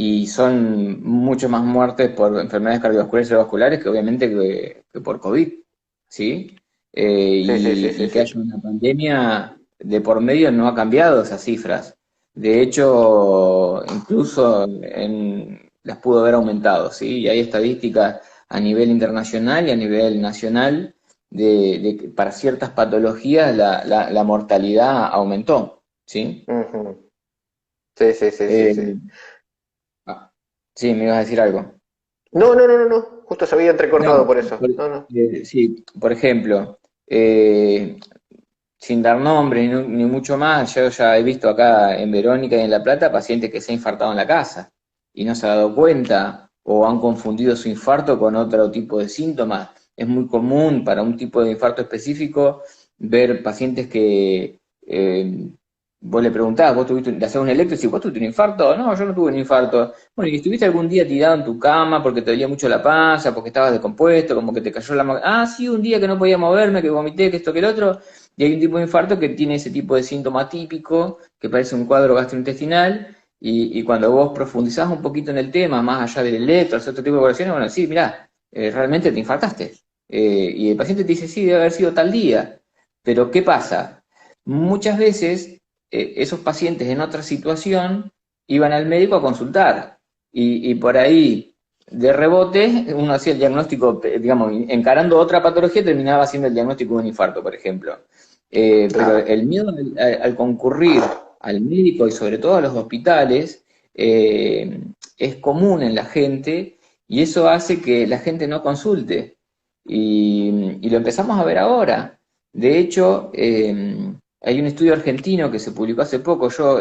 Y son mucho más muertes por enfermedades cardiovasculares y cerebrovasculares que obviamente que por COVID, ¿sí? Sí, sí, sí, sí, Y que sí. haya una pandemia de por medio no ha cambiado esas cifras. De hecho, incluso las pudo haber aumentado, ¿sí? Y hay estadísticas a nivel internacional y a nivel nacional de que para ciertas patologías la mortalidad aumentó, ¿sí? Ujú. Sí, sí, sí, sí, sí. Eh, ah, sí, me ibas a decir algo. No, no, no, no, no. Justo se había entrecortado No, por eso. No, no. sí, por ejemplo, eh, sin dar nombre ni mucho más, yo ya he visto acá en Verónica y en La Plata pacientes que se han infartado en la casa y no se ha dado cuenta o han confundido su infarto con otro tipo de síntomas. Es muy común para un tipo de infarto específico ver pacientes que vos le preguntás, vos tuviste, le haces un electro y decís, ¿vos tuviste un infarto? No, yo no tuve un infarto. Bueno, ¿y estuviste algún día tirado en tu cama porque te dolía mucho la panza, porque estabas descompuesto, como que te cayó la... Ah, sí, un día que no podía moverme, que vomité, que esto, que el otro. Y hay un tipo de infarto que tiene ese tipo de síntoma típico, que parece un cuadro gastrointestinal, y cuando vos profundizás un poquito en el tema, más allá del electro, otro tipo de evaluaciones, bueno, sí, mirá, realmente te infartaste. Y el paciente te dice, sí, debe haber sido tal día. Pero ¿qué pasa? Muchas veces esos pacientes en otra situación iban al médico a consultar, y por ahí de rebote, uno hacía el diagnóstico, digamos, encarando otra patología, terminaba haciendo el diagnóstico de un infarto, por ejemplo. Pero Claro. el miedo al concurrir al médico y sobre todo a los hospitales es común en la gente y eso hace que la gente no consulte. Y lo empezamos a ver ahora. De hecho, hay un estudio argentino que se publicó hace poco. Yo,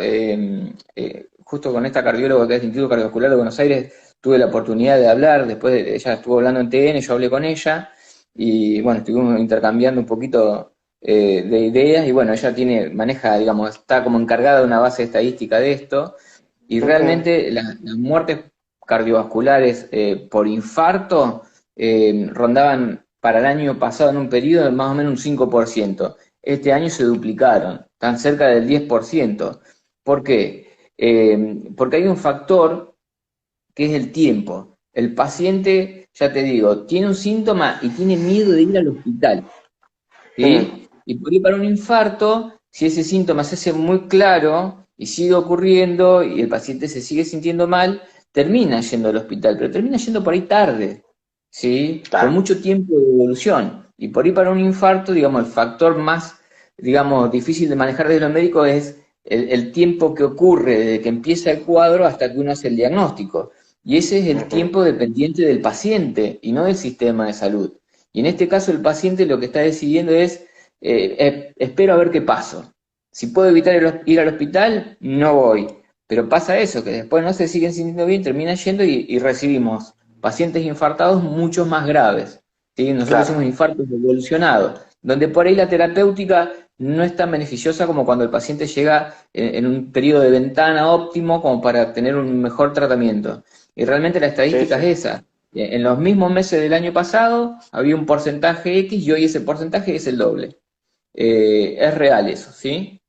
justo con esta cardióloga que es del Instituto Cardiovascular de Buenos Aires, tuve la oportunidad de hablar. Después ella estuvo hablando en TN, yo hablé con ella y bueno, estuvimos intercambiando un poquito de ideas y bueno, ella maneja, digamos, está como encargada de una base estadística de esto y Ujú. realmente las muertes cardiovasculares por infarto rondaban para el año pasado en un periodo de más o menos un 5%. Este año se duplicaron, están cerca del 10%. ¿Por qué? Porque hay un factor que es el tiempo. El paciente, ya te digo, tiene un síntoma y tiene miedo de ir al hospital. Mm. ¿Sí? Y por ahí para un infarto, si ese síntoma se hace muy claro y sigue ocurriendo y el paciente se sigue sintiendo mal, termina yendo al hospital, pero termina yendo por ahí tarde, ¿sí? Con Claro. mucho tiempo de evolución. Y por ahí para un infarto, digamos, el factor más, digamos, difícil de manejar desde los médicos es el tiempo que ocurre desde que empieza el cuadro hasta que uno hace el diagnóstico. Y ese es el tiempo dependiente del paciente y no del sistema de salud. Y en este caso el paciente lo que está decidiendo es, espero a ver qué paso. Si puedo evitar ir al hospital, no voy. Pero pasa eso, que después no se siguen sintiendo bien, terminan yendo y recibimos pacientes infartados mucho más graves. ¿Sí? Nosotros hacemos infartos evolucionados, donde por ahí la terapéutica no es tan beneficiosa como cuando el paciente llega en un periodo de ventana óptimo como para tener un mejor tratamiento. Y realmente la estadística es esa. En los mismos meses del año pasado había un porcentaje X y hoy ese porcentaje es el doble. Es real eso, ¿sí?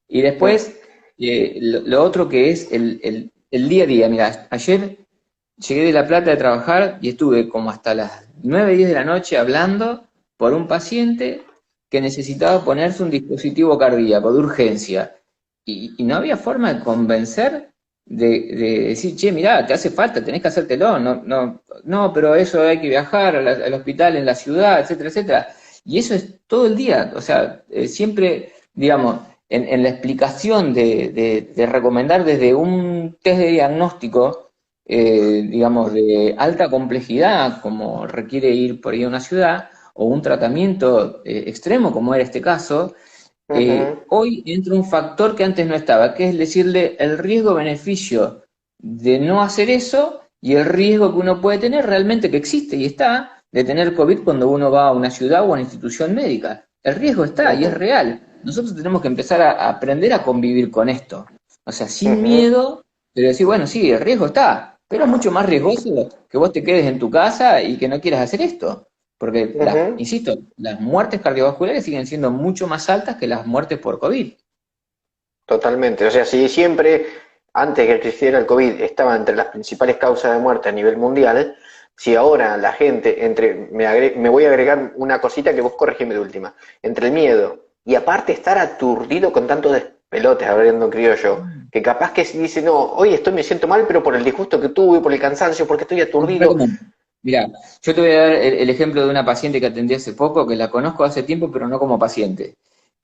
Y después, lo otro que es el día a día. Mira, ayer llegué de La Plata de trabajar y estuve como hasta las 9, 10 de la noche hablando por un paciente que necesitaba ponerse un dispositivo cardíaco de urgencia. Y no había forma de convencer de decir, che, mirá, te hace falta, tenés que hacértelo. No, pero eso hay que viajar al hospital en la ciudad, etcétera, etcétera. Y eso es todo el día. O sea, siempre, digamos, en la explicación de recomendar desde un test de diagnóstico, digamos, de alta complejidad, como requiere ir por ahí a una ciudad, o un tratamiento extremo, como era este caso, hoy entra un factor que antes no estaba, que es decirle el riesgo-beneficio de no hacer eso y el riesgo que uno puede tener realmente que existe y está de tener COVID cuando uno va a una ciudad o a una institución médica. El riesgo está y es real. Nosotros tenemos que empezar a aprender a convivir con esto. O sea, sin miedo, pero decir, bueno, sí, el riesgo está, pero es mucho más riesgoso que vos te quedes en tu casa y que no quieras hacer esto. Porque, insisto, las muertes cardiovasculares siguen siendo mucho más altas que las muertes por COVID. Totalmente. O sea, si siempre, antes que existiera el COVID, estaba entre las principales causas de muerte a nivel mundial, si ahora la gente, me voy a agregar una cosita que vos corregime de última, entre el miedo y aparte estar aturdido con tantos despelotes, hablando criollo, que capaz que dice, no, hoy me siento mal, pero por el disgusto que tuve, por el cansancio, porque estoy aturdido. Mira, yo te voy a dar el ejemplo de una paciente que atendí hace poco, que la conozco hace tiempo, pero no como paciente,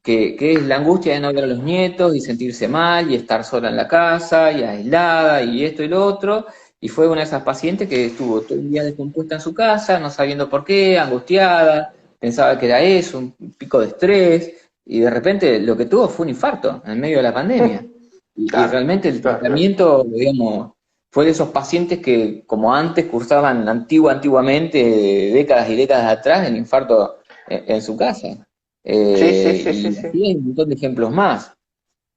que es la angustia de no ver a los nietos y sentirse mal y estar sola en la casa y aislada y esto y lo otro, y fue una de esas pacientes que estuvo todo el día descompuesta en su casa, no sabiendo por qué, angustiada, pensaba que era eso, un pico de estrés, y de repente lo que tuvo fue un infarto en medio de la pandemia. Y realmente el tratamiento, digamos, fue de esos pacientes que, como antes, cursaban antiguamente, décadas y décadas atrás, el infarto en su casa. Y así hay un montón de ejemplos más.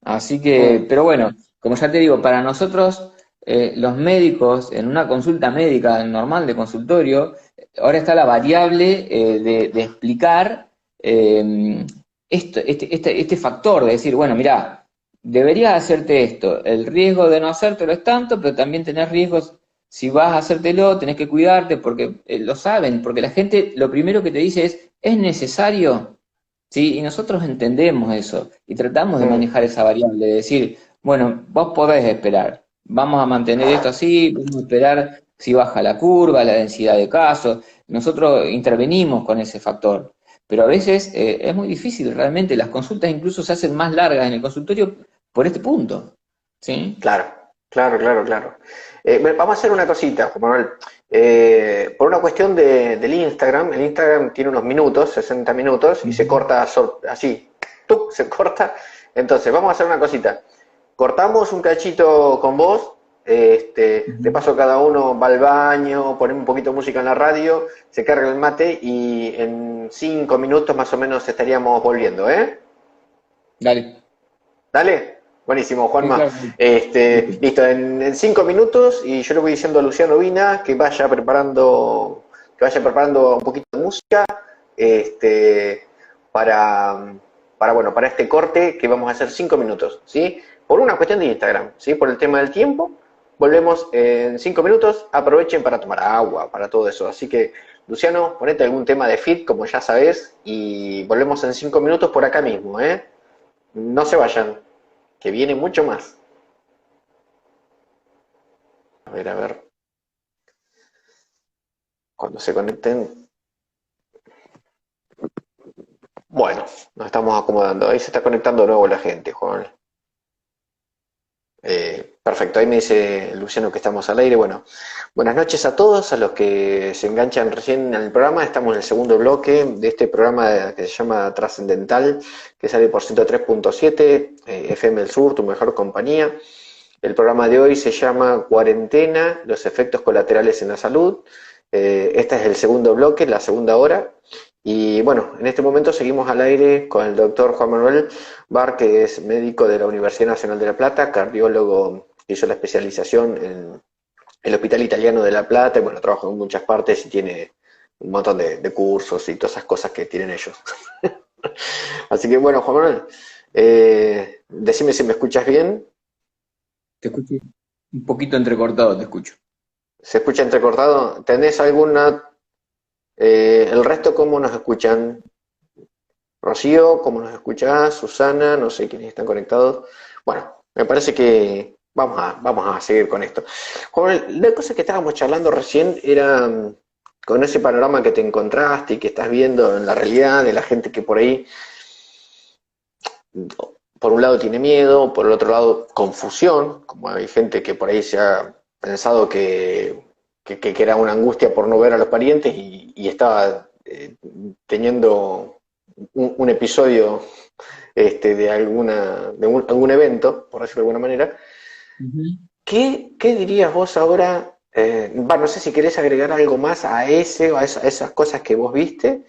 Así que, pero bueno, como ya te digo, para nosotros, los médicos, en una consulta médica normal de consultorio, ahora está la variable de explicar este factor, de decir, bueno, mirá, deberías hacerte esto, el riesgo de no hacértelo es tanto, pero también tenés riesgos, si vas a hacértelo, tenés que cuidarte, porque lo saben, porque la gente lo primero que te dice es necesario? Sí, y nosotros entendemos eso y tratamos de manejar esa variable, de decir, bueno, vos podés esperar, vamos a mantener esto así, vamos a esperar si baja la curva, la densidad de casos, nosotros intervenimos con ese factor, pero a veces es muy difícil realmente, las consultas incluso se hacen más largas en el consultorio por este punto, ¿sí? Claro, claro. Vamos a hacer una cosita, Juan Manuel. Por una cuestión del Instagram, el Instagram tiene unos minutos, 60 minutos, y se corta así, ¡tuc! Se corta. Entonces, vamos a hacer una cosita. Cortamos un cachito con vos, de paso cada uno va al baño, ponemos un poquito de música en la radio, se carga el mate y en 5 minutos más o menos estaríamos volviendo, ¿eh? Dale. ¿Dale? Buenísimo, Juanma. Sí, claro. Listo, en 5 minutos y yo le voy diciendo a Luciano Vina que vaya preparando un poquito de música, para, para este corte que vamos a hacer 5 minutos, ¿sí? Por una cuestión de Instagram, ¿sí? Por el tema del tiempo. Volvemos en 5 minutos, aprovechen para tomar agua, para todo eso. Así que, Luciano, ponete algún tema de fit, como ya sabés, y volvemos en 5 minutos por acá mismo, ¿eh? No se vayan, que viene mucho más. A ver, cuando se conecten. Bueno, nos estamos acomodando. Ahí se está conectando de nuevo la gente, Juan. Perfecto, ahí me dice Luciano que estamos al aire. Bueno, buenas noches a todos, a los que se enganchan recién en el programa. Estamos en el segundo bloque de este programa que se llama Trascendental, que sale por 103.7 FM del Sur, tu mejor compañía. El programa de hoy se llama Cuarentena, los efectos colaterales en la salud. Este es el segundo bloque, la segunda hora. Y bueno, en este momento seguimos al aire con el doctor Juan Manuel Bar, que es médico de la Universidad Nacional de La Plata, cardiólogo, hizo la especialización en el Hospital Italiano de La Plata, y bueno, trabaja en muchas partes y tiene un montón de cursos y todas esas cosas que tienen ellos. Así que bueno, Juan Manuel, decime si me escuchas bien. Te escucho un poquito entrecortado, te escucho. ¿Se escucha entrecortado? ¿Tenés alguna... el resto cómo nos escuchan? Rocío, ¿cómo nos escuchás? Susana, no sé quiénes están conectados. Bueno, me parece que vamos a seguir con esto. Juan, la cosa que estábamos charlando recién era con ese panorama que te encontraste y que estás viendo en la realidad de la gente que por ahí, por un lado tiene miedo, por el otro lado confusión, como hay gente que por ahí se ha pensado que era una angustia por no ver a los parientes y estaba teniendo un episodio de algún evento, por decirlo de alguna manera. Ujú. ¿Qué dirías vos ahora? No sé si querés agregar algo más a ese o a esas cosas que vos viste,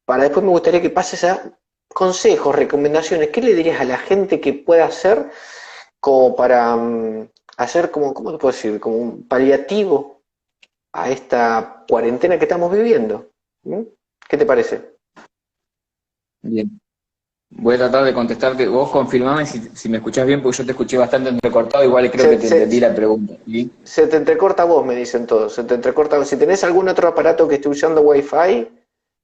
para después me gustaría que pases a consejos, recomendaciones. ¿Qué le dirías a la gente que pueda hacer como para hacer como, ¿cómo te puedo decir? Como un paliativo a esta cuarentena que estamos viviendo. ¿Mm? ¿Qué te parece? Bien. Voy a tratar de contestarte. Vos confirmame si me escuchás bien, porque yo te escuché bastante entrecortado. Igual creo que Se, te se, entendí la pregunta. ¿Sí? se te entrecorta vos, me dicen todos. Se te entrecorta. Si tenés algún otro aparato que esté usando Wi-Fi,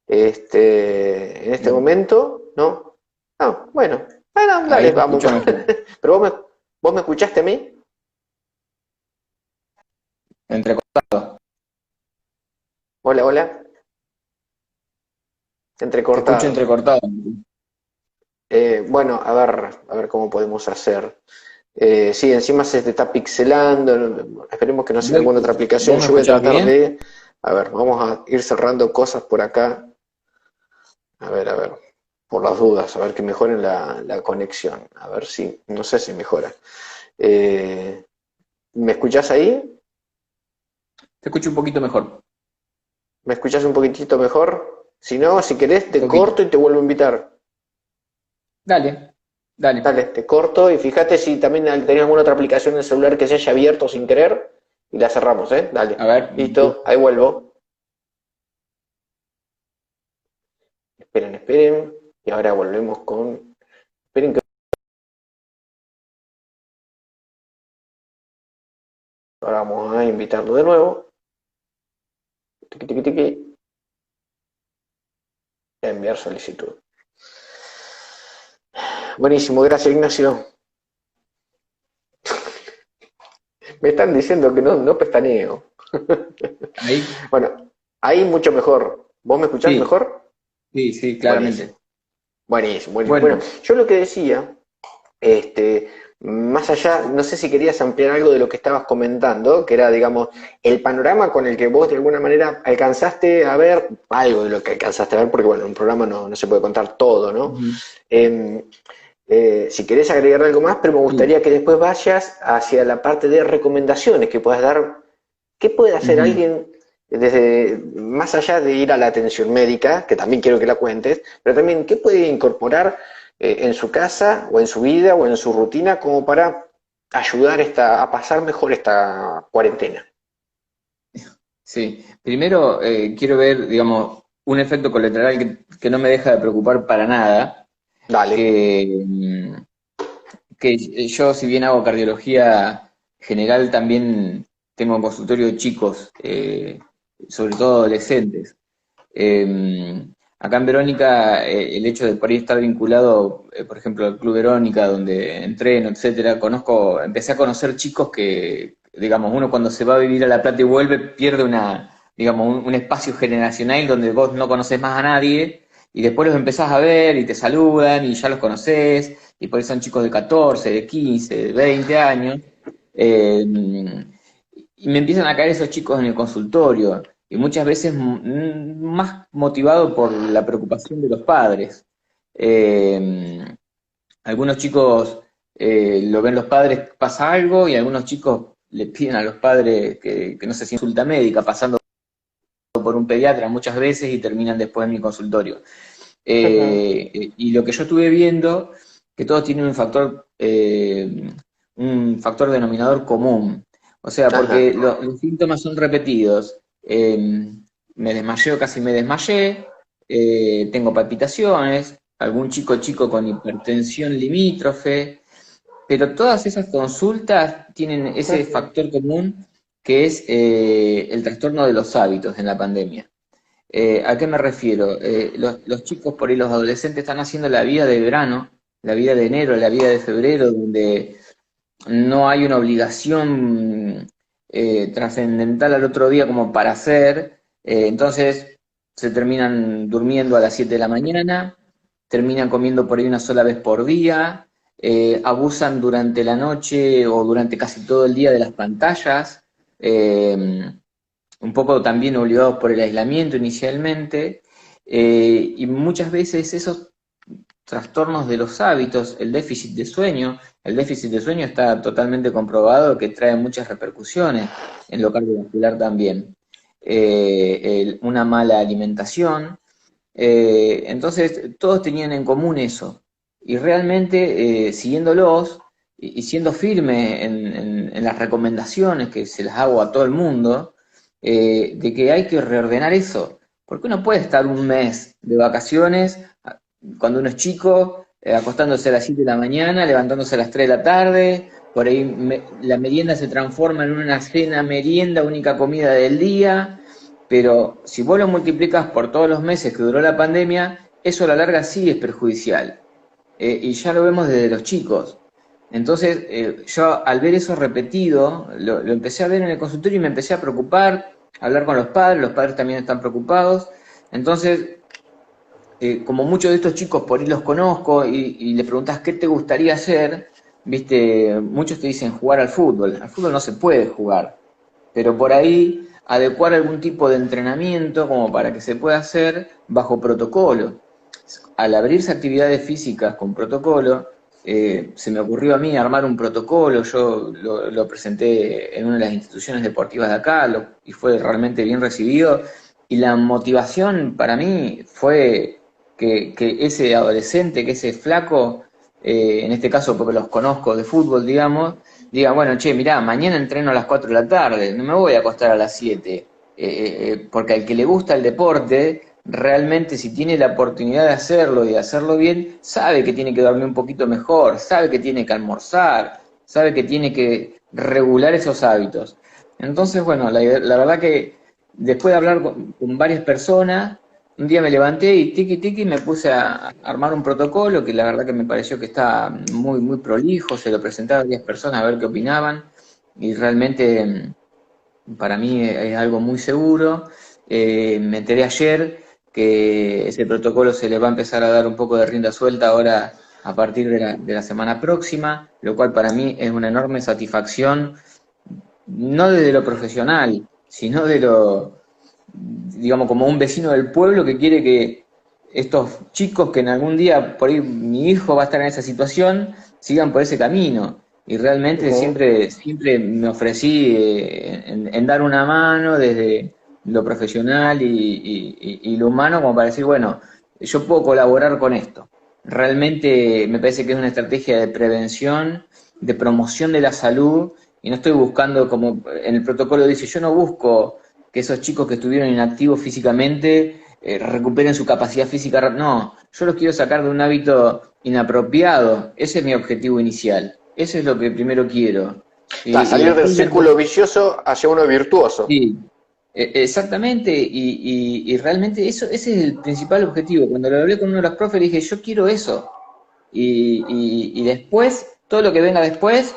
en este No, momento, ¿no? Ah, bueno. Bueno, ahí dale, te vamos. escucho mejor. Pero vos me escuchaste a mí. Entrecortado. Hola, hola. Te escucho Entrecortado. entrecortado. Bueno, a ver cómo podemos hacer. Sí, encima se te está pixelando. Esperemos que no sea alguna otra aplicación. ¿Vos me Yo voy a escuchás tratar bien? de. A ver, vamos a ir cerrando cosas por acá. A ver, por las dudas, a ver que mejoren la conexión. A ver si, no sé si mejora. Eh, ¿Me escuchás ahí? Te escucho un poquito mejor. ¿Me escuchás un poquitito mejor? Si no, si querés, te Poquito. corto y te vuelvo a invitar. Dale, dale. Dale, te corto y fíjate si también tenés alguna otra aplicación en el celular que se haya abierto sin querer y la cerramos, ¿eh? Dale. A ver. Listo, ahí vuelvo. Esperen, esperen. Y ahora volvemos con... Esperen que ahora vamos a invitarlo de nuevo. Tiqui, tiqui, tiqui. Enviar solicitud. Buenísimo, gracias Ignacio. Me están diciendo que no pestaneo. Ahí. Bueno, ahí mucho mejor. ¿Vos me escuchás Sí, mejor? sí, Buenísimo, claramente. buenísimo, buenísimo. Bueno, Bueno, yo lo que decía, este, más allá, no sé si querías ampliar algo de lo que estabas comentando, que era, digamos, el panorama con el que vos de alguna manera alcanzaste a ver, algo de lo que alcanzaste a ver, porque bueno, en un programa no se puede contar todo, ¿no? ujú, Em, si querés agregar algo más, pero me sí, gustaría que después vayas hacia la parte de recomendaciones que puedas dar. ¿Qué puede hacer ujú, alguien desde más allá de ir a la atención médica, que también quiero que la cuentes, pero también qué puede incorporar en su casa o en su vida o en su rutina como para ayudar a pasar mejor esta cuarentena? sí. Primero, quiero ver, digamos, un efecto colateral que no me deja de preocupar para nada, Dale. que, que yo, si bien hago cardiología general, también tengo consultorio de chicos, sobre todo adolescentes. Acá en Verónica, el hecho de por ahí estar vinculado, por ejemplo, al Club Verónica, donde entreno, etcétera, empecé a conocer chicos que, digamos, uno cuando se va a vivir a La Plata y vuelve, pierde digamos, un espacio generacional donde vos no conoces más a nadie, y después los empezás a ver y te saludan y ya los conocés, y por eso son chicos de 14, de 15, de 20 años, eh, y me empiezan a caer esos chicos en el consultorio, y muchas veces más motivado por la preocupación de los padres. Eh, Algunos chicos lo ven los padres, pasa algo, y algunos chicos le piden a los padres que no sé si consulta médica, pasando por un pediatra muchas veces y terminan después en mi consultorio. Y lo que yo estuve viendo, que todos tienen un factor denominador común. O sea, porque los síntomas son repetidos. Me desmayé o casi me desmayé, tengo palpitaciones, algún chico con hipertensión limítrofe, pero todas esas consultas tienen ese factor común que es el trastorno de los hábitos en la pandemia. ¿A qué me refiero? Los chicos, por ahí los adolescentes, están haciendo la vida de verano, la vida de enero, la vida de febrero, donde no hay una obligación trascendental al otro día como para hacer, entonces se terminan durmiendo a las 7 de la mañana, terminan comiendo por ahí una sola vez por día, abusan durante la noche o durante casi todo el día de las pantallas, un poco también obligados por el aislamiento inicialmente, y muchas veces esos trastornos de los hábitos, el déficit de sueño está totalmente comprobado que trae muchas repercusiones en lo cardiovascular también. Una mala alimentación, entonces todos tenían en común eso, y realmente siguiéndolos y siendo firme en las recomendaciones que se las hago a todo el mundo, de que hay que reordenar eso, porque uno puede estar un mes de vacaciones cuando uno es chico, acostándose a las 7 de la mañana, levantándose a las 3 de la tarde, por ahí la merienda se transforma en una cena merienda, única comida del día, pero si vos lo multiplicas por todos los meses que duró la pandemia, eso a la larga sí es perjudicial, y ya lo vemos desde los chicos. Entonces, yo al ver eso repetido, lo empecé a ver en el consultorio y me empecé a preocupar, a hablar con los padres también están preocupados. Entonces, como muchos de estos chicos por ahí los conozco y les preguntás qué te gustaría hacer, viste, muchos te dicen jugar al fútbol. Al fútbol no se puede jugar, pero por ahí adecuar algún tipo de entrenamiento como para que se pueda hacer bajo protocolo. Al abrirse actividades físicas con protocolo, se me ocurrió a mí armar un protocolo, yo lo presenté en una de las instituciones deportivas de acá, y fue realmente bien recibido, y la motivación para mí fue que ese adolescente, que ese flaco, en este caso porque los conozco de fútbol, digamos, diga, bueno, che, mirá, mañana entreno a las 4 de la tarde, no me voy a acostar a las 7, porque al que le gusta el deporte, realmente si tiene la oportunidad de hacerlo y de hacerlo bien, sabe que tiene que dormir un poquito mejor, sabe que tiene que almorzar, sabe que tiene que regular esos hábitos. Entonces, bueno, la verdad que después de hablar con varias personas, un día me levanté y tiki me puse a armar un protocolo que la verdad que me pareció que está muy, muy prolijo, se lo presenté a varias personas a ver qué opinaban, y realmente para mí es algo muy seguro. Me enteré ayer que ese protocolo se le va a empezar a dar un poco de rienda suelta ahora a partir de la semana próxima, lo cual para mí es una enorme satisfacción, no desde lo profesional, sino de lo, digamos, como un vecino del pueblo que quiere que estos chicos que en algún día, por ahí mi hijo va a estar en esa situación, sigan por ese camino. Y realmente siempre me ofrecí en dar una mano desde lo profesional y lo humano, como para decir, bueno, yo puedo colaborar con esto. Realmente me parece que es una estrategia de prevención, de promoción de la salud, y no estoy buscando, como en el protocolo dice, yo no busco que esos chicos que estuvieron inactivos físicamente recuperen su capacidad física. No, yo los quiero sacar de un hábito inapropiado. Ese es mi objetivo inicial. Eso es lo que primero quiero. Salir del círculo vicioso hacia uno virtuoso. Sí, exactamente, y realmente ese es el principal objetivo. Cuando lo hablé con uno de los profes, le dije, yo quiero eso. Y después, todo lo que venga después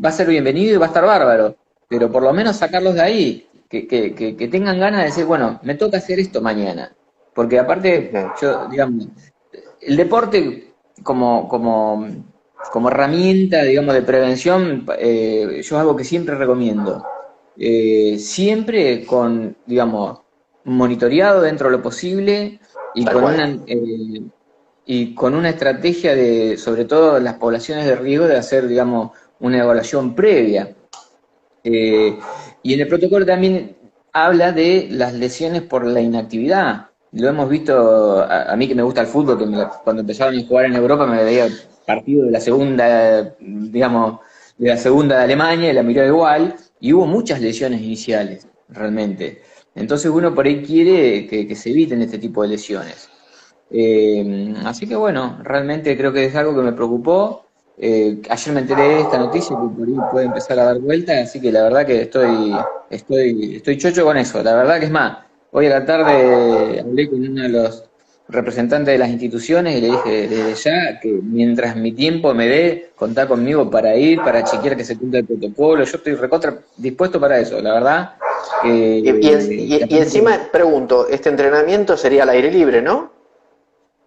va a ser bienvenido y va a estar bárbaro. Pero por lo menos sacarlos de ahí, que tengan ganas de decir, bueno, me toca hacer esto mañana. Porque aparte, Ujú. yo, digamos, el deporte como herramienta, digamos, de prevención, yo es algo que siempre recomiendo. Siempre con, digamos, monitoreado dentro de lo posible y Tal con cual. una estrategia de, sobre todo las poblaciones de riesgo, de hacer, digamos, una evaluación previa. Eh, y en el protocolo también habla de las lesiones por la inactividad. Lo hemos visto, a mí que me gusta el fútbol, que cuando empezaron a jugar en Europa me veía partido de la segunda, digamos, de la segunda de Alemania y la miraba igual, y hubo muchas lesiones iniciales, realmente. Entonces uno por ahí quiere que se eviten este tipo de lesiones. Así que bueno, realmente creo que es algo que me preocupó. Ayer me enteré de esta noticia que por ahí puede empezar a dar vuelta, así que la verdad que estoy chocho con eso. La verdad que es más, hoy a la tarde hablé con uno de los representantes de las instituciones y le dije desde ya que mientras mi tiempo me dé, contá conmigo para ir, para chequear que se cumpla el protocolo. Yo estoy recontra dispuesto para eso, la verdad. Y encima pregunto, este entrenamiento sería al aire libre, ¿no?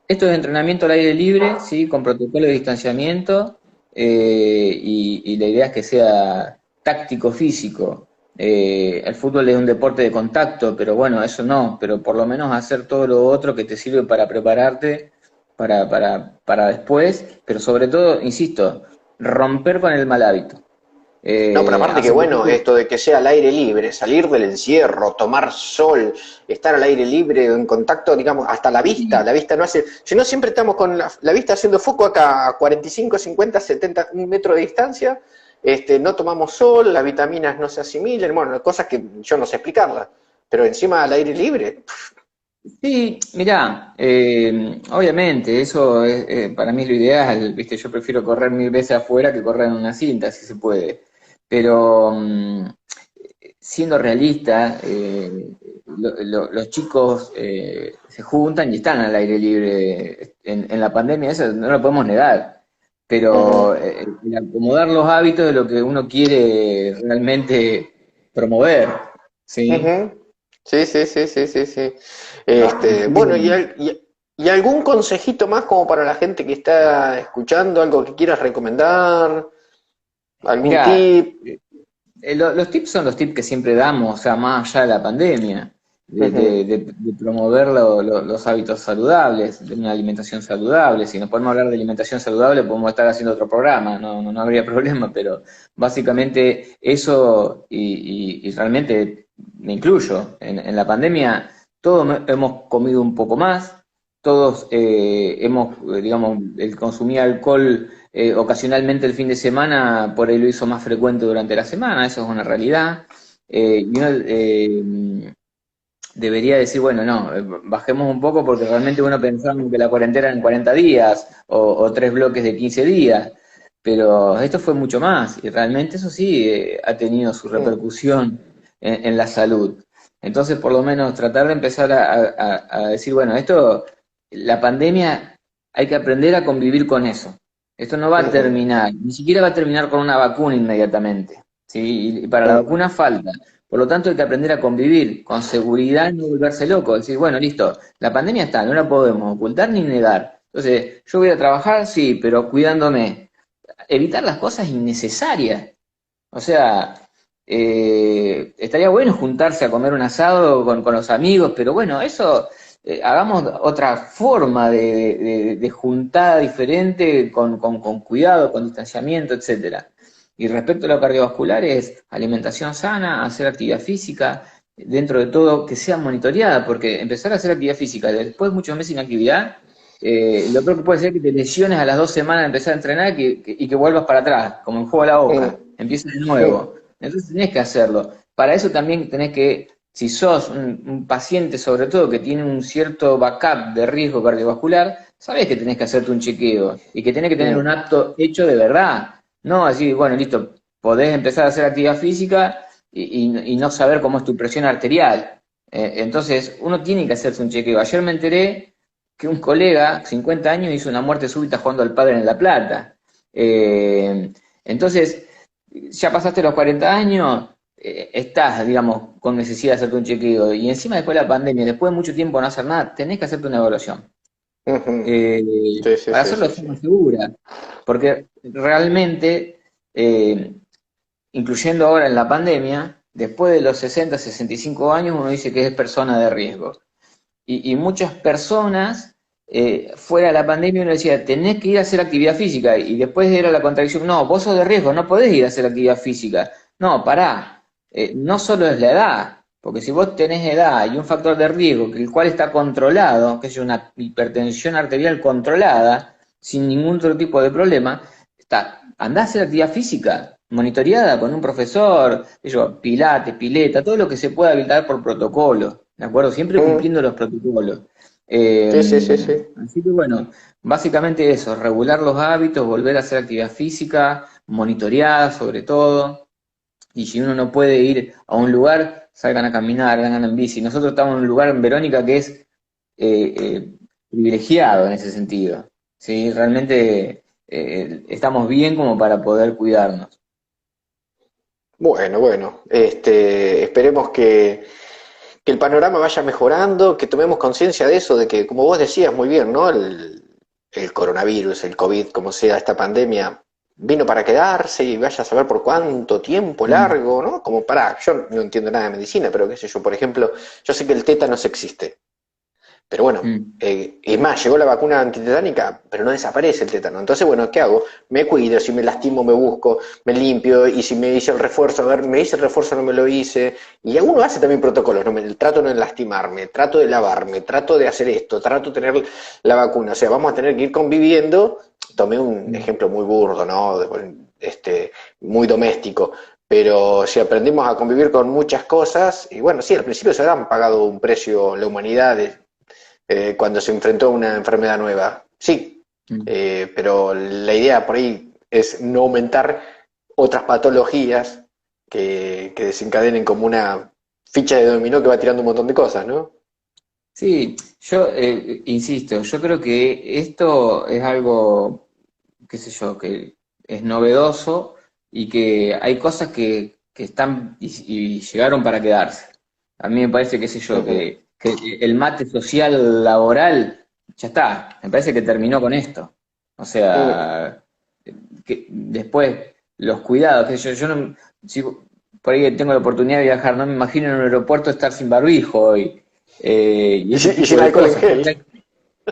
Esto es entrenamiento al aire libre, sí, con protocolo de distanciamiento, y la idea es que sea táctico físico. El fútbol es un deporte de contacto, pero bueno, eso no, pero por lo menos hacer todo lo otro que te sirve para prepararte para después, pero sobre todo, insisto, romper con el mal hábito. No, pero aparte que Hace bueno, poquito, esto de que sea al aire libre, salir del encierro, tomar sol, estar al aire libre, en contacto, digamos, hasta la vista no hace, si no siempre estamos con la vista haciendo foco acá a 45, 50, 70 metros de distancia, no tomamos sol, las vitaminas no se asimilan, bueno, cosas que yo no sé explicarlas, pero encima al aire libre, sí, mirá, obviamente, eso para mí es lo ideal, ¿viste? Yo prefiero correr 1000 veces afuera que correr en una cinta, si se puede. Pero siendo realista, los chicos se juntan y están al aire libre en la pandemia, eso no lo podemos negar. uh-huh, Pero el acomodar los hábitos de lo que uno quiere realmente promover, ¿sí? uh-huh. Sí, sí, sí, sí, sí, sí. Así que, Bueno, y algún consejito más como para la gente que está escuchando, algo que quieras recomendar, algún mirá, tip. los tips son los tips que siempre damos, o sea, más allá de la pandemia, Ujú. de promover los hábitos saludables, de una alimentación saludable. Si nos podemos hablar de alimentación saludable, podemos estar haciendo otro programa, no habría problema, pero básicamente eso, y realmente me incluyo, en la pandemia todos hemos comido un poco más, todos digamos, el consumir alcohol ocasionalmente el fin de semana, por ahí lo hizo más frecuente durante la semana, eso es una realidad. Y uno debería decir, bueno, no, bajemos un poco porque realmente uno pensaba que la cuarentena en 40 días o 3 bloques de 15 días, pero esto fue mucho más y realmente eso sí ha tenido su Mm, repercusión en la salud. Entonces, por lo menos tratar de empezar a decir, bueno, la pandemia hay que aprender a convivir con eso. Esto no va a ujú, terminar, ni siquiera va a terminar con una vacuna inmediatamente, ¿sí? Y para la mm, vacuna falta. Por lo tanto, hay que aprender a convivir con seguridad y no volverse loco. Decir, bueno, listo, la pandemia está, no la podemos ocultar ni negar. Entonces, yo voy a trabajar, sí, pero cuidándome. Evitar las cosas innecesarias. O sea, estaría bueno juntarse a comer un asado con los amigos, pero bueno, eso, hagamos otra forma de juntada diferente, con cuidado, con distanciamiento, etcétera. Y respecto a lo cardiovascular es alimentación sana, hacer actividad física, dentro de todo que sea monitoreada, porque empezar a hacer actividad física después de muchos meses sin actividad, lo peor que puede ser que te lesiones a las 2 semanas de empezar a entrenar y que vuelvas para atrás, como en juego a la mm, boca, empieza de mm, nuevo. Entonces tenés que hacerlo. Para eso también tenés que, si sos un paciente sobre todo que tiene un cierto backup de riesgo cardiovascular, sabés que tenés que hacerte un chequeo y que tenés que tener un mm, acto hecho de verdad. No así, bueno, listo, podés empezar a hacer actividad física y no saber cómo es tu presión arterial. Entonces, uno tiene que hacerse un chequeo. Ayer me enteré que un colega, 50 años, hizo una muerte súbita jugando al pádel en La Plata. Entonces, ya pasaste los 40 años, estás, digamos, con necesidad de hacerte un chequeo y encima después de la pandemia, después de mucho tiempo no hacer nada, tenés que hacerte una evaluación. Ujú. Sí, sí, Para sí, hacerlo sí, de sí. forma segura, porque realmente, eh, incluyendo ahora en la pandemia, después de los 60, 65 años, uno dice que es persona de riesgo. Y muchas personas, fuera de la pandemia, uno decía, tenés que ir a hacer actividad física, y después era la contradicción, no, vos sos de riesgo, no podés ir a hacer actividad física. No, pará, no solo es la edad, porque si vos tenés edad y un factor de riesgo, el cual está controlado, que es una hipertensión arterial controlada, sin ningún otro tipo de problema, andá a hacer actividad física, monitoreada con un profesor, pilates, pileta, todo lo que se pueda habilitar por protocolo, ¿de acuerdo? Siempre Mm. cumpliendo los protocolos. Sí, sí, sí, sí. Así que bueno, básicamente eso, regular los hábitos, volver a hacer actividad física, monitoreada sobre todo, y si uno no puede ir a un lugar, salgan a caminar, vengan en bici. Nosotros estamos en un lugar en Verónica que es privilegiado en ese sentido, ¿sí? Realmente estamos bien como para poder cuidarnos. Bueno, bueno, esperemos que el panorama vaya mejorando, que tomemos conciencia de eso, de que, como vos decías muy bien, ¿no? El coronavirus, el COVID, como sea, esta pandemia, vino para quedarse y vaya a saber por cuánto tiempo Mm, largo, ¿no? Como para, yo no entiendo nada de medicina, pero qué sé yo, por ejemplo, yo sé que el tétanos existe. Pero bueno, mm. es más, llegó la vacuna antitetánica, pero no desaparece el tétano. Entonces, bueno, ¿qué hago? Me cuido, si me lastimo me busco, me limpio, y si me hice el refuerzo, a ver, me hice el refuerzo, no me lo hice. Y uno hace también protocolos, ¿no? Trato de no lastimarme, trato de lavarme, trato de hacer esto, trato de tener la vacuna. O sea, vamos a tener que ir conviviendo. Tomé un Mm. ejemplo muy burdo, ¿no? Muy doméstico. Pero si aprendimos a convivir con muchas cosas, y bueno, sí, al principio se han pagado un precio la humanidad cuando se enfrentó a una enfermedad nueva. Sí, Mm. pero la idea por ahí es no aumentar otras patologías que desencadenen como una ficha de dominó que va tirando un montón de cosas, ¿no? Sí, yo insisto, yo creo que esto es algo, qué sé yo, que es novedoso y que hay cosas que están y llegaron para quedarse. A mí me parece, qué sé yo, Ujú. que el mate social laboral ya está, me parece que terminó con esto. O Mm. sea, que después los cuidados, qué sé yo, yo no, si por ahí tengo la oportunidad de viajar, no me imagino en un aeropuerto estar sin barbijo hoy, y ese Y tipo sin de alcohol en cosas.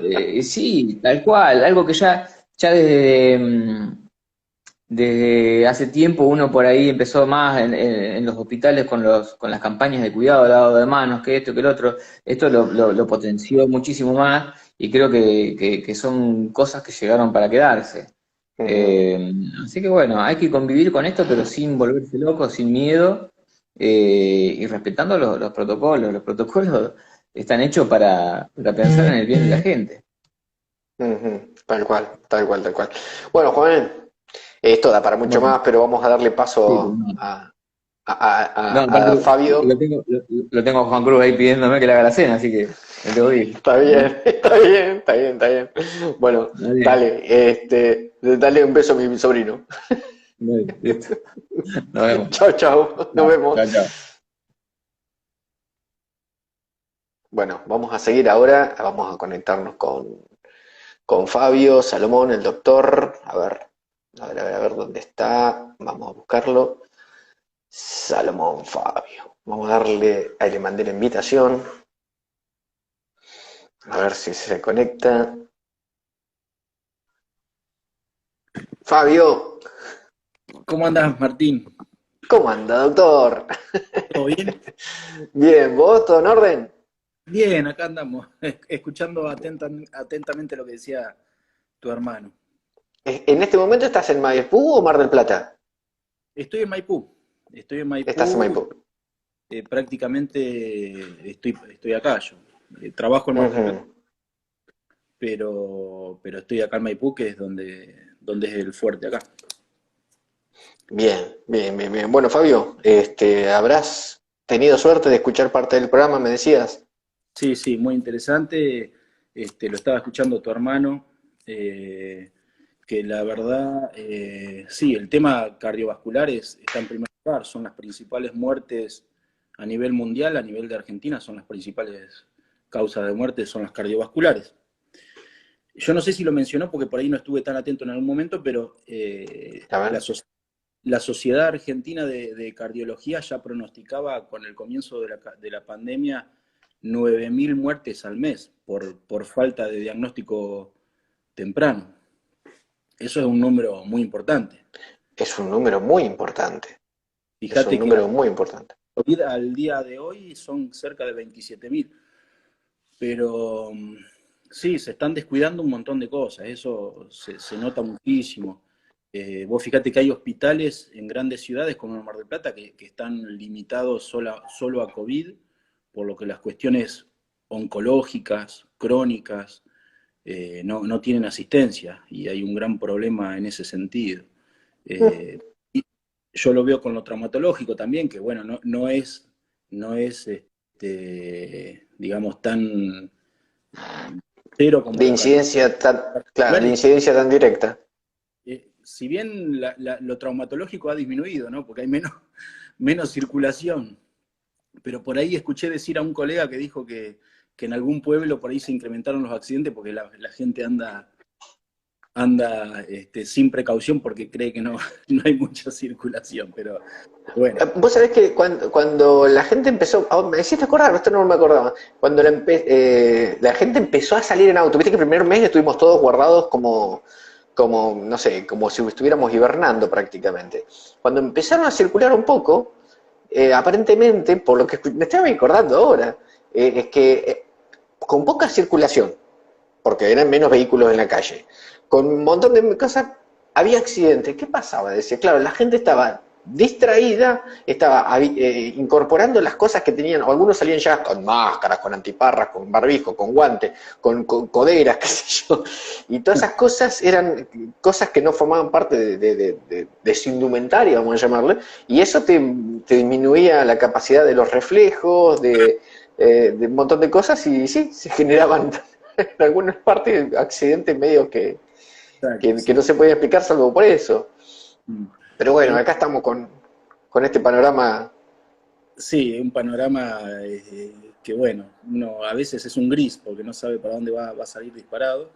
gel. Sí, tal cual, algo que ya desde hace tiempo uno por ahí empezó más en los hospitales con las campañas de cuidado, lavado de manos, que esto, que el otro. Esto lo potenció muchísimo más y creo que son cosas que llegaron para quedarse. Ujú. Así que bueno, hay que convivir con esto, pero sin volverse loco, sin miedo, y respetando los protocolos. Los protocolos están hechos para pensar en el bien de la gente. Ujú. Tal cual, tal cual, tal cual. Bueno, Juan, esto da para mucho Bueno, más, pero vamos a darle sí, pero paso no. No, a aparte Fabio. lo tengo a Juan Cruz ahí pidiéndome que le haga la cena, así que me tengo que ir. Está bien, está bien, está bien, está bien. Bueno, Dale, dale, dale un beso a mi sobrino. dale, listo. Nos vemos. Chao, chao, nos Chao, vemos. chao, chao. Bueno, vamos a seguir ahora, vamos a conectarnos con Fabio, Salomón, el doctor. A ver dónde está. Vamos a buscarlo. Salomón, Fabio. Vamos a darle, ahí le mandé la invitación. A ver si se conecta. Fabio, ¿Cómo andas, Martín? ¿cómo anda, doctor? ¿Todo bien? Bien, ¿vos? ¿Todo en orden? Bien, acá andamos, escuchando atentamente lo que decía tu hermano. ¿En este momento estás en Maipú o Mar del Plata? Estoy en Maipú, estoy en Estás en Maipú, Maipú. prácticamente estoy acá yo. Trabajo en Mar del Plata, Ujú. pero estoy acá en Maipú, que es donde es el fuerte acá. Bien, bien, bien, bien. Bueno, Fabio, habrás tenido suerte de escuchar parte del programa, me decías. Sí, sí, muy interesante. Lo estaba escuchando tu hermano, que la verdad, sí, el tema cardiovascular está en primer son las principales muertes a nivel mundial, a nivel de Argentina, son las principales causas de muerte, son las cardiovasculares. Yo no sé si lo mencionó porque por ahí no estuve tan atento en algún momento, pero la Sociedad Argentina de Cardiología ya pronosticaba con el comienzo de la pandemia 9.000 muertes al mes por falta de diagnóstico temprano. Eso es un número muy importante. Es un número muy importante. Fíjate es un número muy importante. Al día de hoy son cerca de 27.000. Pero sí, se están descuidando un montón de cosas, eso se nota muchísimo. Vos fíjate que hay hospitales en grandes ciudades como Mar del Plata que están limitados solo a COVID, por lo que las cuestiones oncológicas, crónicas, no tienen asistencia y hay un gran problema en ese sentido. Y yo lo veo con lo traumatológico también, que bueno, no es digamos, tan cero como de incidencia de incidencia tan directa. Si bien lo traumatológico ha disminuido, ¿no? Porque hay menos circulación, pero por ahí escuché decir a un colega que dijo que en algún pueblo por ahí se incrementaron los accidentes porque la gente anda sin precaución porque cree que no hay mucha circulación, pero bueno. Vos sabés que cuando la gente empezó, me hiciste acordar, esto no me acordaba, cuando la gente empezó a salir en auto, viste que el primer mes estuvimos todos guardados como no sé, como si estuviéramos hibernando prácticamente. Cuando empezaron a circular un poco, aparentemente, por lo que me estaba acordando ahora, es que con poca circulación, porque eran menos vehículos en la calle, con un montón de cosas, había accidentes. ¿Qué pasaba? Decía, claro, la gente estaba distraída, estaba incorporando las cosas que tenían, o algunos salían ya con máscaras, con antiparras, con barbijo, con guantes, con coderas, qué sé yo, y todas esas cosas eran cosas que no formaban parte de su indumentaria, vamos a llamarle, y eso te disminuía la capacidad de los reflejos, de un montón de cosas, y sí, se generaban en algunas partes accidentes medio que no se podía explicar salvo por eso. Pero bueno, acá estamos con este panorama. Sí, un panorama que bueno, uno a veces es un gris porque no sabe para dónde va a salir disparado.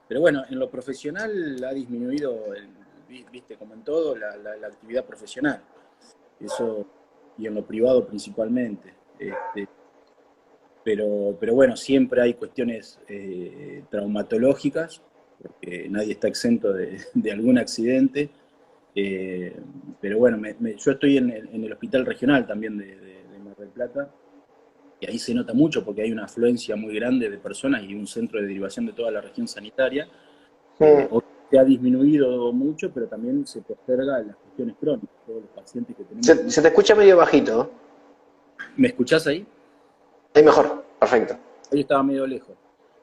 Pero bueno, en lo profesional ha disminuido, viste, como en todo, la actividad profesional. Eso, y en lo privado principalmente. Pero bueno, siempre hay cuestiones traumatológicas, porque nadie está exento de algún accidente. Pero bueno, yo estoy en el hospital regional también de Mar del Plata, y ahí se nota mucho porque hay una afluencia muy grande de personas y un centro de derivación de toda la región sanitaria. Se ha disminuido mucho, pero también se posterga las cuestiones crónicas, todos los pacientes que tenemos. Se te escucha medio bajito. ¿Me escuchás ahí? Ahí mejor, perfecto. Ahí estaba medio lejos.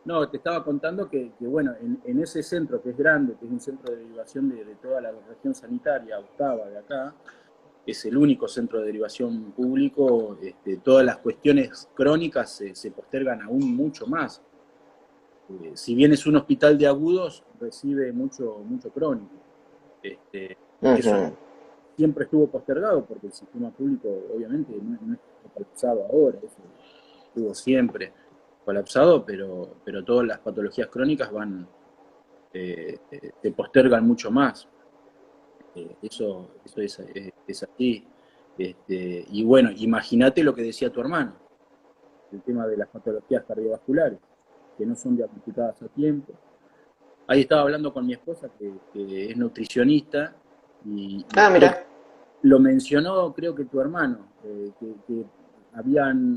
No, te estaba contando que bueno, en ese centro que es grande, que es un centro de derivación de toda la región sanitaria, octava de acá, es el único centro de derivación público, todas las cuestiones crónicas se postergan aún mucho más. Si bien es un hospital de agudos, recibe mucho crónico. Eso siempre estuvo postergado porque el sistema público obviamente no es colapsado ahora, eso estuvo siempre colapsado, pero todas las patologías crónicas se postergan mucho más. Eso es así. Y bueno, imagínate lo que decía tu hermano, el tema de las patologías cardiovasculares, que no son diagnosticadas a tiempo. Ahí estaba hablando con mi esposa, que es nutricionista, y mira. Lo mencionó, creo que tu hermano, que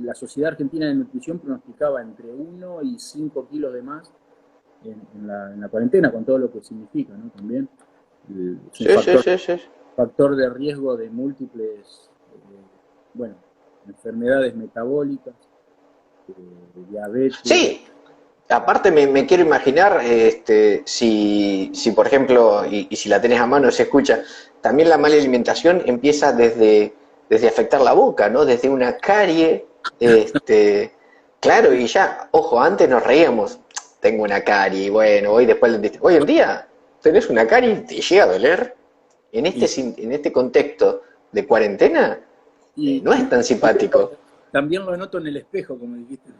la Sociedad Argentina de Nutrición pronosticaba entre 1 y 5 kilos de más en la cuarentena, con todo lo que significa, ¿no? También factor de riesgo de múltiples, enfermedades metabólicas, diabetes. Sí, aparte me quiero imaginar, si por ejemplo, y si la tenés a mano, se escucha, también la mala alimentación empieza desde afectar la boca, ¿no? Desde una carie, claro, y ya, ojo, antes nos reíamos, tengo una carie, bueno, hoy después del dentista. Hoy en día tenés una carie y te llega a doler. En este contexto de cuarentena, Y no es tan simpático. también lo noto en el espejo, como dijiste.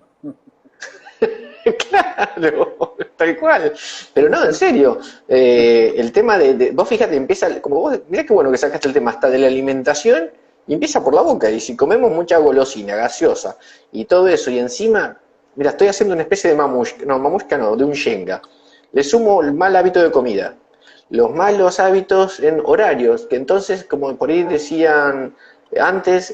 Claro, tal cual. Pero no, en serio, el tema vos fíjate, empieza, como vos, mirá qué bueno que sacaste el tema hasta de la alimentación, y empieza por la boca, y si comemos mucha golosina, gaseosa, y todo eso, y encima, mira, estoy haciendo una especie de mamushka no, de un Shenga. Le sumo el mal hábito de comida, los malos hábitos en horarios, que entonces, como por ahí decían antes,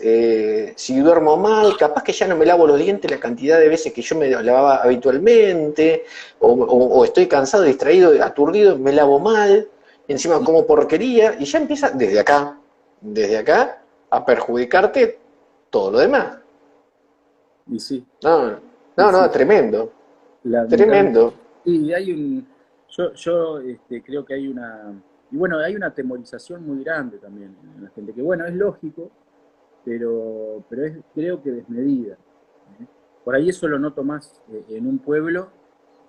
si duermo mal, capaz que ya no me lavo los dientes la cantidad de veces que yo me lavaba habitualmente, o estoy cansado, distraído, aturdido, me lavo mal, encima como porquería, y ya empieza desde acá, a perjudicarte todo lo demás. Y sí, No, y no, sí. tremendo, Lamentablemente. tremendo. Sí, yo creo que hay y bueno, hay una temorización muy grande también en la gente, que bueno, es lógico, pero creo que desmedida. ¿Eh? Por ahí eso lo noto más en un pueblo,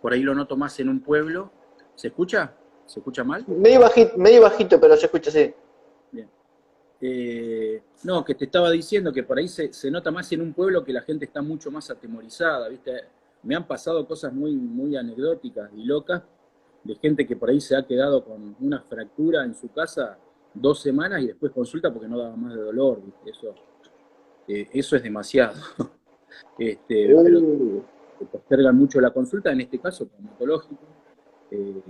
por ahí lo noto más en un pueblo. ¿Se escucha? ¿Se escucha mal? Medio bajito, pero se escucha así. Bien. No, que te estaba diciendo que por ahí se nota más en un pueblo que la gente está mucho más atemorizada, ¿viste? Me han pasado cosas muy, muy anecdóticas y locas de gente que por ahí se ha quedado con una fractura en su casa 2 semanas y después consulta porque no daba más de dolor, ¿viste? Eso es demasiado. Pero postergan mucho la consulta, en este caso traumatológico, eh,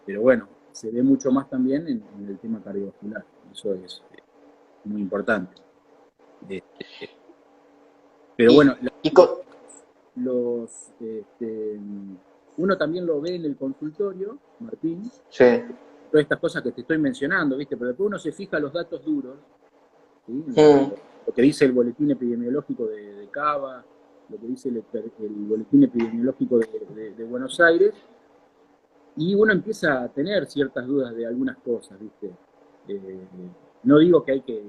pero bueno, se ve mucho más también en el tema cardiovascular, eso es muy importante. Pero Y, bueno, y con- los, uno también lo ve en el consultorio, Martín, sí. todas estas cosas que te estoy mencionando, ¿viste? Pero después uno se fija los datos duros, ¿sí? Mm. Lo que dice el boletín epidemiológico de Cava, lo que dice el boletín epidemiológico de Buenos Aires, y uno empieza a tener ciertas dudas de algunas cosas, ¿viste? Eh, no digo que hay que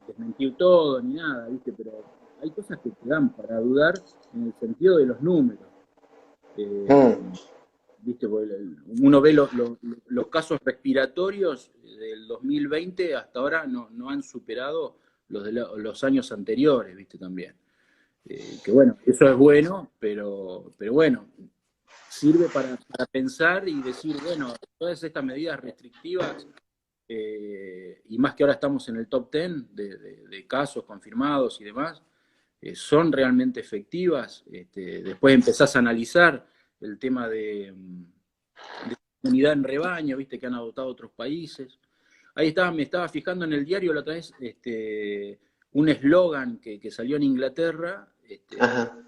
desmentir todo ni nada, ¿viste? Pero hay cosas que te dan para dudar en el sentido de los números. Eh, Mm. ¿Viste? Uno ve los casos respiratorios del 2020 hasta ahora no han superado los de los años anteriores, ¿viste? También. Que bueno, eso es bueno, pero bueno, sirve para pensar y decir, bueno, todas estas medidas restrictivas, y más que ahora estamos en el top 10 de casos confirmados y demás, son realmente efectivas. Después empezás a analizar el tema de unidad en rebaño, viste, que han adoptado otros países. Ahí me estaba fijando en el diario la otra vez, un eslogan que salió en Inglaterra, Ajá.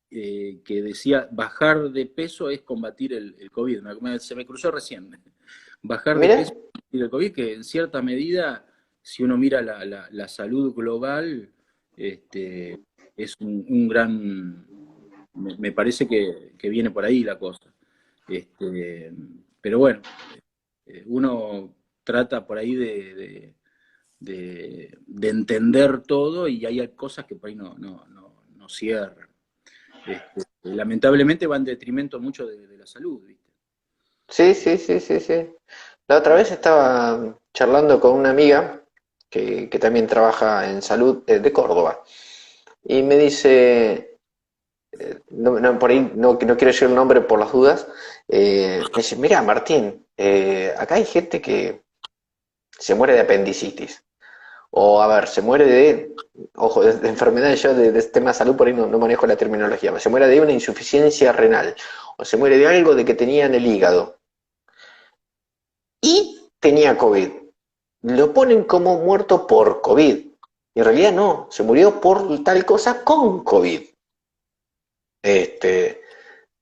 que decía, bajar de peso es combatir el COVID. Se me cruzó recién. Bajar de Mira, peso es combatir el COVID, que en cierta medida, si uno mira la salud global, es un gran... Me parece que viene por ahí la cosa. Pero bueno, uno trata por ahí de entender todo y hay cosas que por ahí no cierran. Lamentablemente va en detrimento mucho de la salud, ¿viste? sí, sí, sí, sí, sí. La otra vez estaba charlando con una amiga que también trabaja en salud de Córdoba y me dice, por ahí no quiero decir el nombre por las dudas, me dice, mira Martín, acá hay gente que se muere de apendicitis. O, a ver, se muere ojo, de enfermedades, yo de este tema de salud por ahí no manejo la terminología, se muere de una insuficiencia renal, o se muere de algo de que tenía en el hígado, y tenía COVID. Lo ponen como muerto por COVID, y en realidad no, se murió por tal cosa con COVID. Este,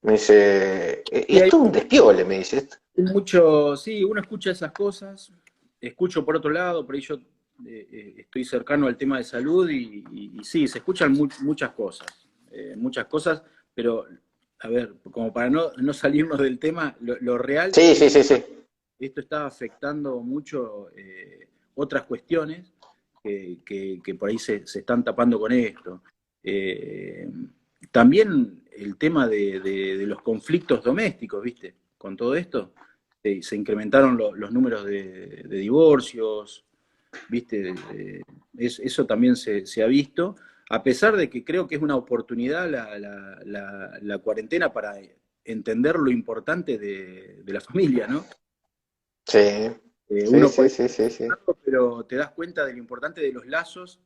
Me dice, y Y hay esto es un despiole, me dice. mucho, sí, uno escucha esas cosas, escucho por otro lado, por ahí yo estoy cercano al tema de salud y sí, se escuchan muchas cosas, pero a ver, como para no salirnos del tema, lo real Sí, es sí, sí, sí. esto está afectando mucho otras cuestiones que por ahí se están tapando con esto. Eh, También el tema de los conflictos domésticos, ¿viste? Con todo esto, se incrementaron los números de divorcios, ¿viste? Eso también se ha visto, a pesar de que creo que es una oportunidad la cuarentena para entender lo importante de la familia, ¿no? Sí, sí, Uno sí, puede sí, sí, sí. pensarlo, pero te das cuenta de lo importante de los lazos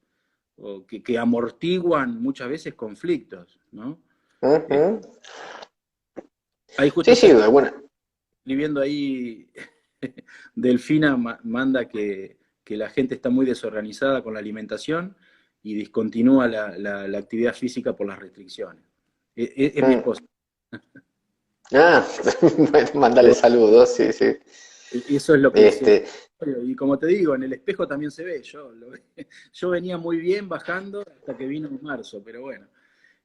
o que amortiguan muchas veces conflictos, ¿no? Eh, Ujú. Ahí justo Sí, está sí, bueno. escribiendo ahí, Delfina manda que la gente está muy desorganizada con la alimentación y discontinúa la actividad física por las restricciones. Es mi Mm. esposa. Ah, bueno, mándale Pero saludos, sí, sí. eso es lo que se... Este, Y como te digo, en el espejo también se ve. Yo venía muy bien bajando hasta que vino en marzo, pero bueno.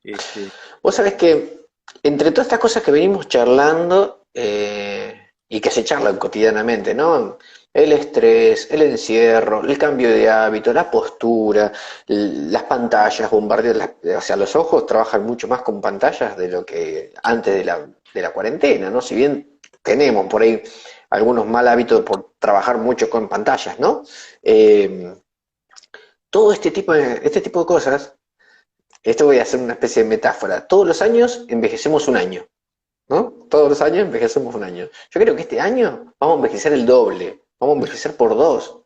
Este, vos sabés que entre todas estas cosas que venimos charlando y que se charlan cotidianamente, ¿no? El estrés, el encierro, el cambio de hábito, la postura, las pantallas, bombardeos, o sea, los ojos trabajan mucho más con pantallas de lo que antes de la cuarentena, ¿no? Si bien tenemos por ahí algunos mal hábitos por trabajar mucho con pantallas, ¿no? Eh, todo este tipo de cosas, esto voy a hacer una especie de metáfora. Todos los años envejecemos un año, ¿no? Todos los años envejecemos un año. Yo creo que este año vamos a envejecer el doble, vamos a envejecer por dos.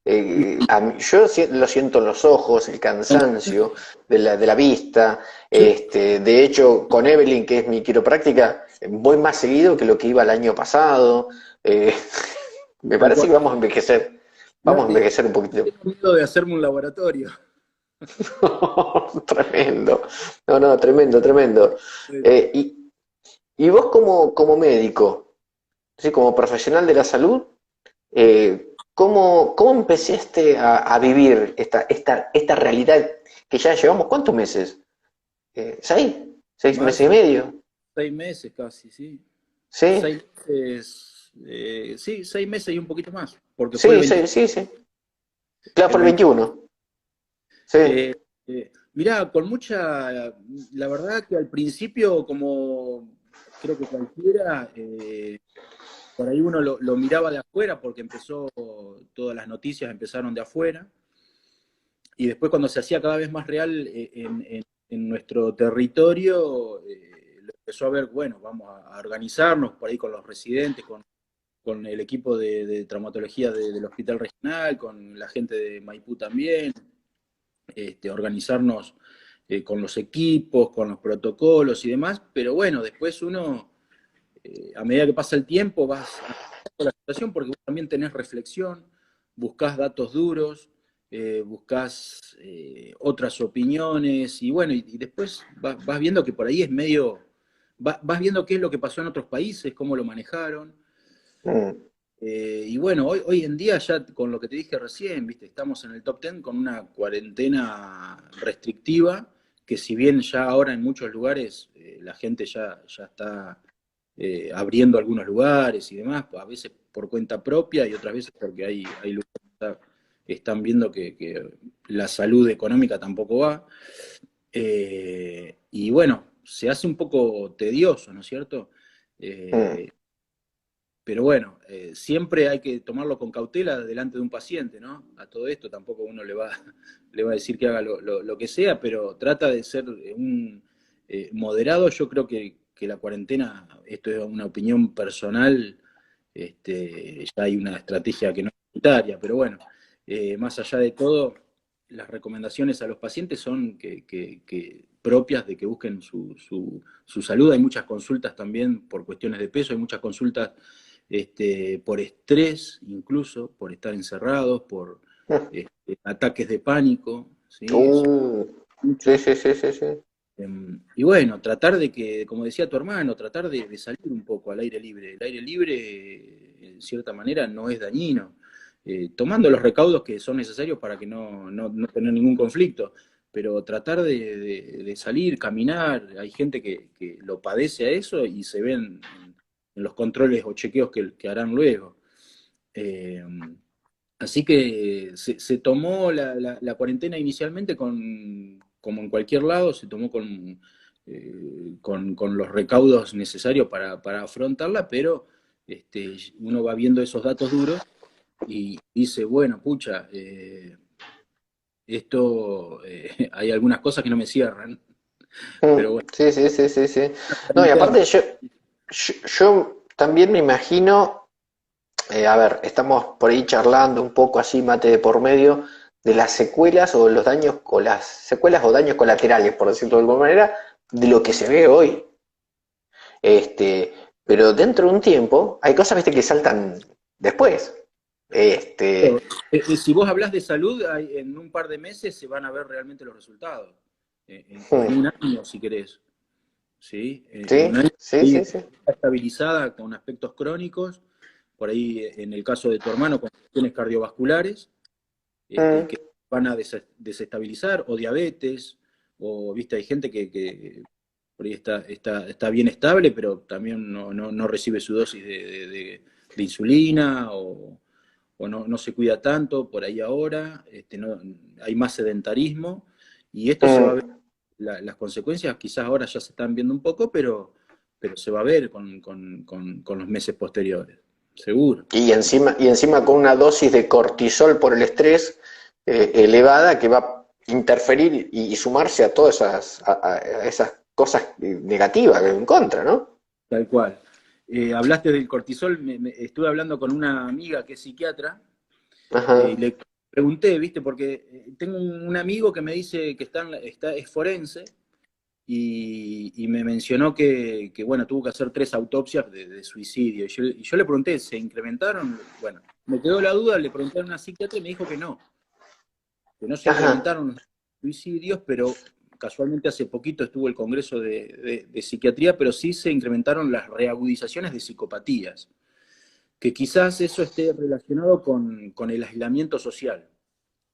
Yo lo siento en los ojos, el cansancio de la vista. De hecho, con Evelyn, que es mi quiropráctica, voy más seguido que lo que iba el año pasado. Eh, me tal parece cual. que vamos a Y envejecer un poquito. tengo miedo de hacerme un laboratorio. Tremendo. No, no, tremendo, tremendo. Eh, y, y vos como médico, ¿sí? Como profesional de la salud, ¿cómo empezaste a vivir esta realidad que ya llevamos cuántos meses? ¿Seis? ¿Seis meses y Marzo, medio? 6 meses casi, sí. ¿Sí? 6 meses, sí, 6 meses y un poquito más, porque fue el Sí, sí, 20, sí, sí. Claro, el fue el 20. 21. Sí. Mirá, con mucha, la verdad que al principio, como creo que cualquiera, por ahí uno lo miraba de afuera porque todas las noticias empezaron de afuera, y después cuando se hacía cada vez más real en nuestro territorio, lo empezó a ver, bueno, vamos a organizarnos por ahí con los residentes, con el equipo de traumatología del Hospital Regional, con la gente de Maipú también, organizarnos con los equipos, con los protocolos y demás, pero bueno, después uno, a medida que pasa el tiempo, vas a la situación porque vos también tenés reflexión, buscás datos duros, buscás otras opiniones y bueno, y después vas viendo que por ahí es medio, vas viendo qué es lo que pasó en otros países, cómo lo manejaron. Mm, Y bueno, hoy en día ya con lo que te dije recién, viste, estamos en el top 10 con una cuarentena restrictiva, que si bien ya ahora en muchos lugares la gente ya está abriendo algunos lugares y demás, a veces por cuenta propia y otras veces porque hay lugares que están viendo que la salud económica tampoco va. Y bueno, se hace un poco tedioso, ¿no es cierto? mm. Eh, pero bueno, siempre hay que tomarlo con cautela delante de un paciente, ¿no? A todo esto tampoco uno le va a decir que haga lo que sea, pero trata de ser un moderado. Yo creo que la cuarentena, esto es una opinión personal, ya hay una estrategia que no es sanitaria, pero bueno, más allá de todo, las recomendaciones a los pacientes son que propias de que busquen su salud. Hay muchas consultas también por cuestiones de peso, hay muchas consultas por estrés, incluso por estar encerrados, por ataques de pánico, ¿sí? Eso Uh, sí, mucho. sí, sí, sí, sí. Y bueno, tratar de que, como decía tu hermano, tratar de salir un poco al aire libre. El aire libre, en cierta manera, no es dañino, tomando los recaudos que son necesarios para que no tener ningún conflicto, pero tratar de salir, caminar. Hay gente que lo padece a eso y se ven en los controles o chequeos que harán luego. Eh, Así que se tomó la cuarentena inicialmente como en cualquier lado, se tomó con los recaudos necesarios para afrontarla, pero uno va viendo esos datos duros y dice, bueno, pucha, esto, hay algunas cosas que no me cierran, pero bueno, Sí, sí, sí, sí, sí. No, y interna. aparte yo también me imagino, a ver, estamos por ahí charlando un poco así, mate de por medio, de las secuelas o los daños, o las secuelas o daños colaterales, por decirlo de alguna manera, de lo que se ve hoy. Este, pero dentro de un tiempo hay cosas, viste, que saltan después. Este, Si vos hablas de salud, en un par de meses se van a ver realmente los resultados, o en hmm, un año si querés, ¿sí? En un sí, año sí, ahí sí, sí. está estabilizada con aspectos crónicos, por ahí en el caso de tu hermano con cuestiones cardiovasculares, Mm, que van a desestabilizar, o diabetes, o viste, hay gente que por ahí está bien estable, pero también no recibe su dosis de insulina, o no se cuida tanto por ahí ahora, hay más sedentarismo, y esto se va a ver, mm. las consecuencias quizás ahora ya se están viendo un poco, pero se va a ver con los meses posteriores, seguro. Y encima con una dosis de cortisol por el estrés elevada que va a interferir y sumarse a todas a esas cosas negativas en contra, ¿no? Tal cual. Hablaste del cortisol, estuve hablando con una amiga que es psiquiatra, y Ajá, le pregunté, ¿viste? Porque tengo un amigo que me dice que es forense, y me mencionó bueno, tuvo que hacer 3 autopsias de suicidio. Y yo le pregunté, ¿se incrementaron? Bueno, me quedó la duda, le pregunté a una psiquiatra y me dijo que no se ajá, incrementaron los suicidios, pero casualmente hace poquito estuvo el Congreso de Psiquiatría, pero sí se incrementaron las reagudizaciones de psicopatías, que quizás eso esté relacionado con el aislamiento social,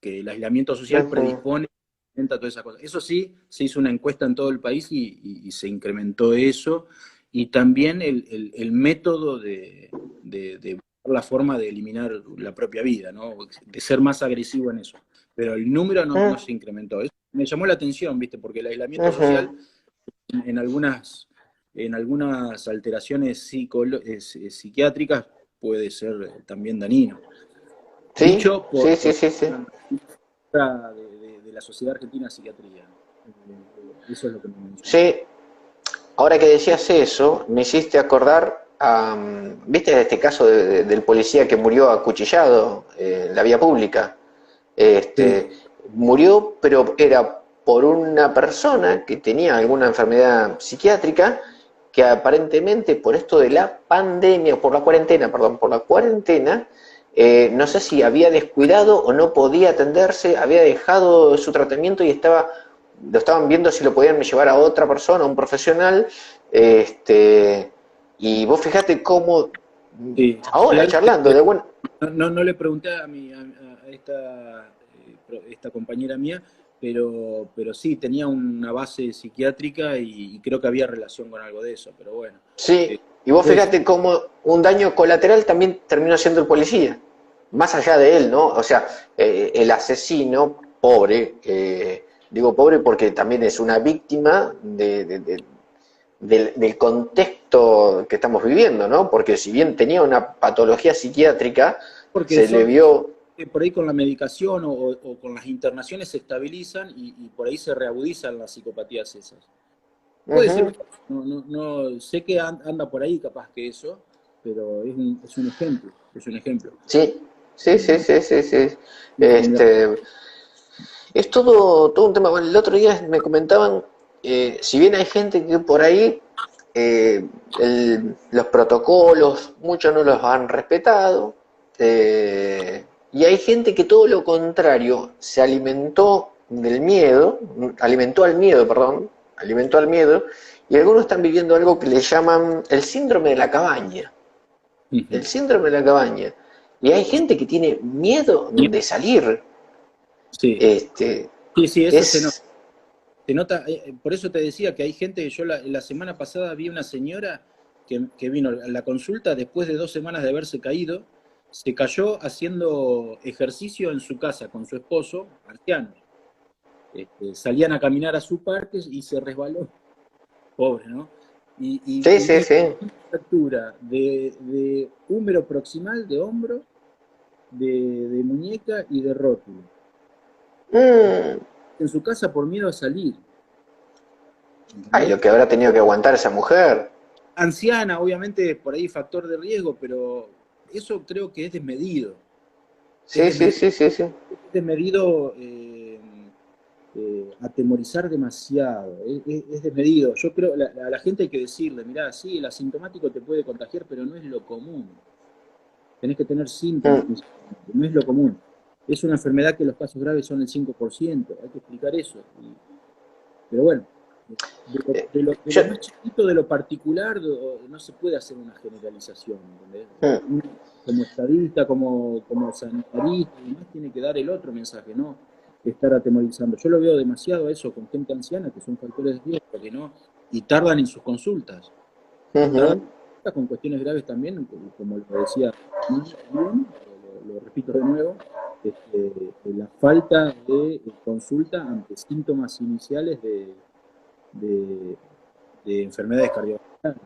que el aislamiento social ujú, predispone a todas esas cosas. Eso sí, se hizo una encuesta en todo el país y se incrementó eso, y también el método de la forma de eliminar la propia vida, ¿no? De ser más agresivo en eso. Pero el número no mm, se incrementó. Eso me llamó la atención, ¿viste? Porque el aislamiento social ujú. en algunas, en algunas alteraciones psiquiátricas puede ser también dañino. Sí, Dicho sí, sí, por sí, sí. de la Sociedad Argentina de Psiquiatría. Eso es lo que me mencionó. Sí, ahora que decías eso, me hiciste acordar, ¿viste este caso del policía que murió acuchillado en la vía pública? Sí, Este, murió, pero era por una persona que tenía alguna enfermedad psiquiátrica que aparentemente por esto de la pandemia, por la cuarentena, perdón, por la cuarentena, no sé si había descuidado o no podía atenderse, había dejado su tratamiento y lo estaban viendo si lo podían llevar a otra persona, a un profesional, este, y vos fijate cómo, sí. Sí, ahora algo charlando de bueno, no le pregunté a esta compañera mía, pero sí, tenía una base psiquiátrica y creo que había relación con algo de eso, pero bueno. sí, Eh, y vos puede ser. fíjate cómo un daño colateral también terminó siendo el policía, más allá de él, ¿no? O sea, el asesino, pobre, digo pobre porque también es una víctima del contexto que estamos viviendo, ¿no? Porque si bien tenía una patología psiquiátrica, Porque se le son, vio, por ahí con la medicación o con las internaciones se estabilizan y por ahí se reagudizan las psicopatías esas. Puede ser, ujú, sé que anda por ahí capaz que eso, pero es un ejemplo, es un ejemplo. sí, sí, sí, Eh, sí, sí, sí. sí, sí, mira, Este, es todo un tema. Bueno, el otro día me comentaban, si bien hay gente que por ahí los protocolos, muchos no los han respetado, y hay gente que todo lo contrario, se alimentó del miedo, alimentó al miedo, perdón, alimentó al miedo, y algunos están viviendo algo que le llaman el síndrome de la cabaña, el ujú. síndrome de la cabaña. Y hay gente que tiene miedo de salir. Sí, Este, sí, sí, eso se nota. es Se nota, por eso te decía que hay gente, yo la semana pasada vi una señora que vino a la consulta después de 2 semanas de haberse caído, se cayó haciendo ejercicio en su casa con su esposo, marciano. Salían a caminar a su parque y se resbaló, pobre, ¿no? Sí, sí, Y sí. una fractura de húmero proximal, de hombro, de muñeca y de rótulo. Mm. En su casa por miedo a salir. Ay, ¿Entendés? lo que habrá tenido que aguantar esa mujer. Anciana, obviamente, por ahí factor de riesgo, pero eso creo que es desmedido. Es Sí, sí, desmedido, sí, sí, sí. es desmedido atemorizar demasiado. Es desmedido. Yo creo, a la gente hay que decirle, mirá, sí, el asintomático te puede contagiar, pero no es lo común. Tenés que tener síntomas Mm. principalmente, no es lo común. Es una enfermedad que los casos graves son el 5%, hay que explicar eso. Pero bueno, de Yo, lo más chiquito, de lo particular, no se puede hacer una generalización, ¿entendés? mm, Uno, como estadista, como sanitarista, y demás, tiene que dar el otro mensaje, no estar atemorizando. Yo lo veo demasiado a eso con gente anciana, que son factores de riesgo, que no, y tardan en sus consultas. Tardan ujú. con cuestiones graves también, como lo decía bien, lo repito de nuevo, la falta de consulta ante síntomas iniciales de, de enfermedades cardiovasculares.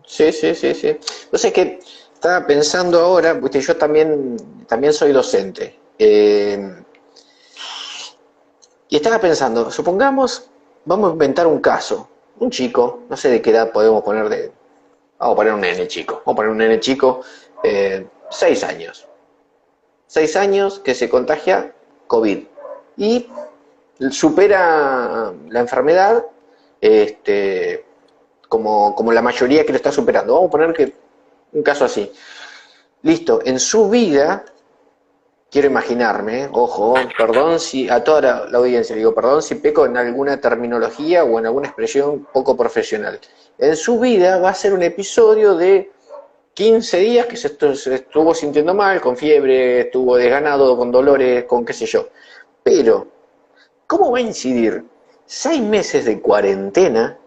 Sí, sí, sí, sí. No sé, que estaba pensando ahora, viste, yo también soy docente. Y estaba pensando, supongamos, vamos a inventar un caso. Un chico, no sé de qué edad podemos poner de. Vamos a poner un nene chico. Vamos a poner un nene chico, 6 años. 6 años que se contagia COVID. Y supera la enfermedad, este, como la mayoría que lo está superando. Vamos a poner que un caso así. Listo, en su vida, quiero imaginarme, ojo, perdón si a toda la audiencia digo, perdón si peco en alguna terminología o en alguna expresión poco profesional. En su vida va a ser un episodio de 15 días que se estuvo sintiendo mal, con fiebre, estuvo desganado, con dolores, con qué sé yo. Pero, ¿cómo va a incidir 6 meses de cuarentena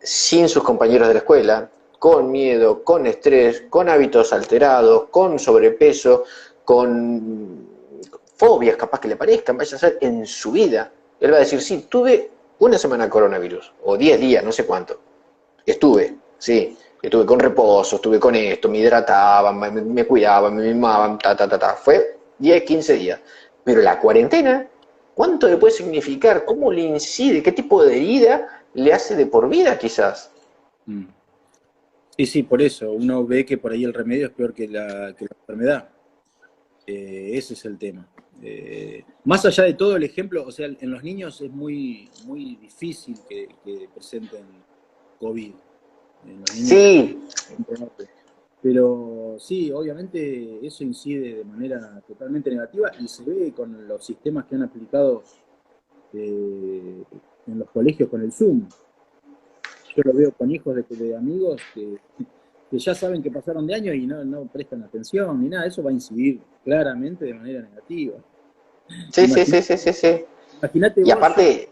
sin sus compañeros de la escuela, con miedo, con estrés, con hábitos alterados, con sobrepeso, con fobias capaz que le parezcan, vaya a ser en su vida? Él va a decir, sí, tuve una semana de coronavirus, o 10 días, no sé cuánto. Estuve, sí, estuve con reposo, estuve con esto, me hidrataban, me cuidaban, me mimaban, ta, ta, ta, ta. Fue 10, 15 días. Pero la cuarentena, ¿cuánto le puede significar? ¿Cómo le incide? ¿Qué tipo de herida le hace de por vida quizás? Mm. Sí, sí, por eso. Uno ve que por ahí el remedio es peor que la enfermedad. Ese es el tema. Más allá de todo el ejemplo, o sea, en los niños es muy, muy difícil que presenten COVID. En los niños Sí, pero sí, obviamente eso incide de manera totalmente negativa y se ve con los sistemas que han aplicado en los colegios con el Zoom. Yo lo veo con hijos de amigos que ya saben que pasaron de año y no prestan atención ni nada. Eso va a incidir claramente de manera negativa. sí, sí, sí, sí, sí, sí. Imagínate Y vos, yo aparte,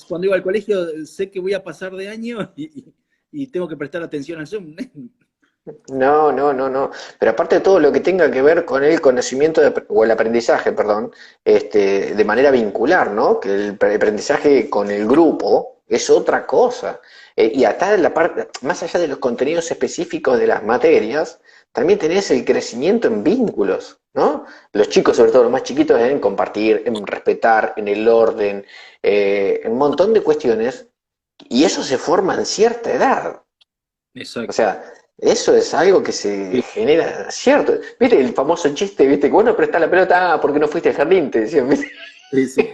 cuando iba al colegio sé que voy a pasar de año y tengo que prestar atención al Zoom. no, no, no, no. Pero aparte de todo lo que tenga que ver con el conocimiento o el aprendizaje, perdón, de manera vincular, ¿no? Que el aprendizaje con el grupo es otra cosa. Y hasta en la parte, más allá de los contenidos específicos de las materias, también tenés el crecimiento en vínculos, ¿no? Los chicos, sobre todo los más chiquitos, en compartir, en respetar, en el orden, en un montón de cuestiones. Y eso se forma en cierta edad. O Exacto. sea, eso es algo que se Sí, genera, cierto. ¿Viste el famoso chiste, viste, que vos no prestás la pelota, porque no fuiste al jardín? Te decían, ¿viste? sí, sí.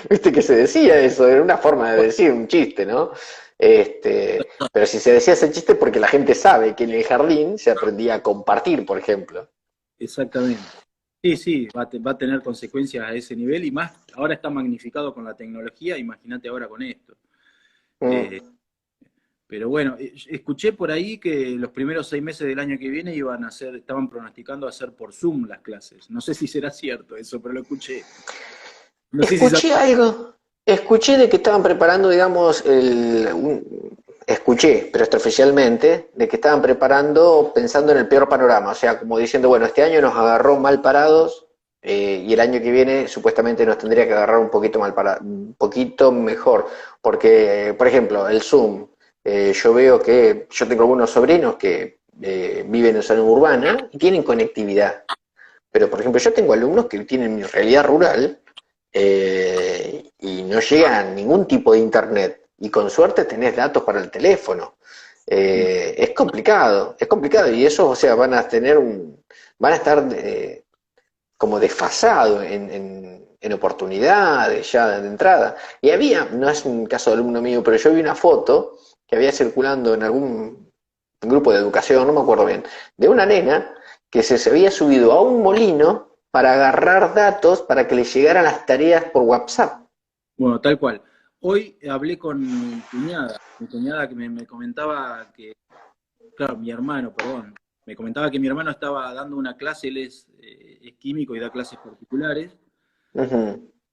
Viste que se decía eso, era una forma de decir un chiste, ¿no? Pero si se decía ese chiste porque la gente sabe que en el jardín se aprendía a compartir, por ejemplo. Exactamente. Sí, sí, va a tener consecuencias a ese nivel y más, ahora está magnificado con la tecnología, imagínate ahora con esto. Mm. Eh, pero bueno, escuché por ahí que los primeros 6 meses del año que viene estaban pronosticando hacer por Zoom las clases. No sé si será cierto eso, pero lo escuché. No sé si Escuché algo, escuché de que estaban preparando, digamos, escuché, pero extraoficialmente, de que estaban preparando pensando en el peor panorama, o sea, como diciendo, bueno, este año nos agarró mal parados, y el año que viene supuestamente nos tendría que agarrar un poquito un poquito mejor, porque, por ejemplo, el Zoom, yo veo que yo tengo algunos sobrinos que viven en zona urbana y tienen conectividad. Pero, por ejemplo, yo tengo alumnos que tienen mi realidad rural y no llegan ningún tipo de internet. Y con suerte tenés datos para el teléfono. Es complicado y eso, o sea, van a estar como desfasados en oportunidades ya de entrada. Y no es un caso de alumno mío, pero yo vi una foto que había circulando en algún grupo de educación, no me acuerdo bien, de una nena que se había subido a un molino para agarrar datos para que le llegaran las tareas por WhatsApp. Bueno, tal cual. Hoy hablé con mi cuñada que me comentaba que, claro, me comentaba que mi hermano estaba dando una clase, él es químico y da clases particulares,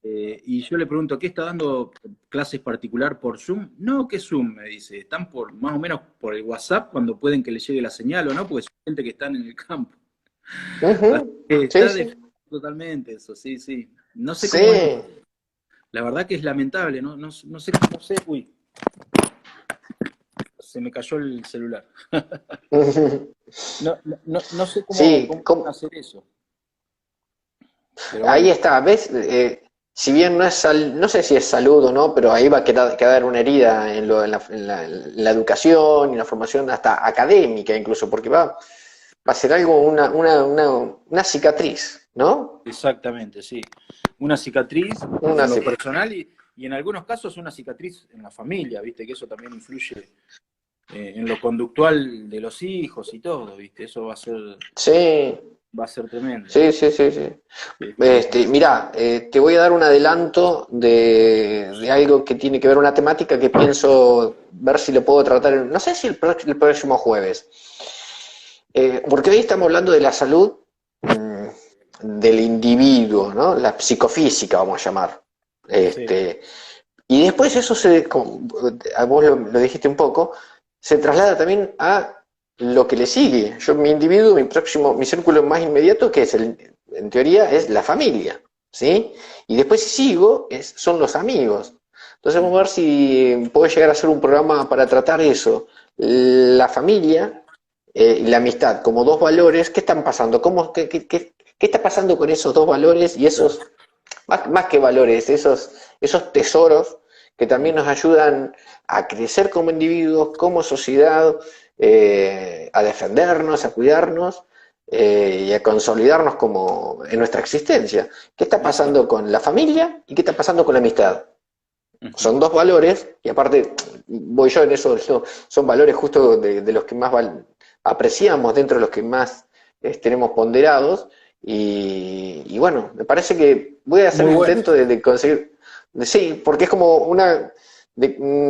y yo le pregunto, ¿qué está dando clases particular por Zoom? No, ¿qué Zoom? Me dice, están más o menos por el WhatsApp cuando pueden que le llegue la señal o no, porque son gente que están en el campo. Está totalmente eso, sí. No sé cómo es. La verdad que es lamentable, no sé cómo sé. Uy, se me cayó el celular. No sé cómo hacer eso. Pero ahí bueno. Está, ¿ves? Si bien no sé si es salud o no, pero ahí va a quedar una herida en la educación y la formación hasta académica incluso, porque va a ser algo, una cicatriz, ¿no? Exactamente, sí. Una cicatriz en lo personal y en algunos casos una cicatriz en la familia, ¿viste? Que eso también influye en lo conductual de los hijos y todo, ¿viste? Eso va a ser... Sí. Va a ser tremendo. Sí. Mirá, te voy a dar un adelanto de algo que tiene que ver una temática que pienso ver si lo puedo tratar, no sé si el próximo jueves. Porque hoy estamos hablando de la salud del individuo, ¿no? La psicofísica, vamos a llamar. Y después eso vos lo dijiste un poco, se traslada también a lo que le sigue. Mi individuo, mi círculo más inmediato, que es en teoría es la familia, ¿sí? Y después si sigo, son los amigos. Entonces vamos a ver si puedo llegar a hacer un programa para tratar eso. La familia y la amistad como dos valores. ¿Qué están pasando? ¿Qué está pasando con esos dos valores y esos, más que valores, esos tesoros que también nos ayudan a crecer como individuos, como sociedad, a defendernos, a cuidarnos y a consolidarnos como en nuestra existencia? ¿Qué está pasando con la familia y qué está pasando con la amistad? Son dos valores, y aparte voy yo en eso, son valores justo de los que más apreciamos, dentro de los que más tenemos ponderados, y bueno, me parece que voy a hacer un intento de conseguir, sí, porque es como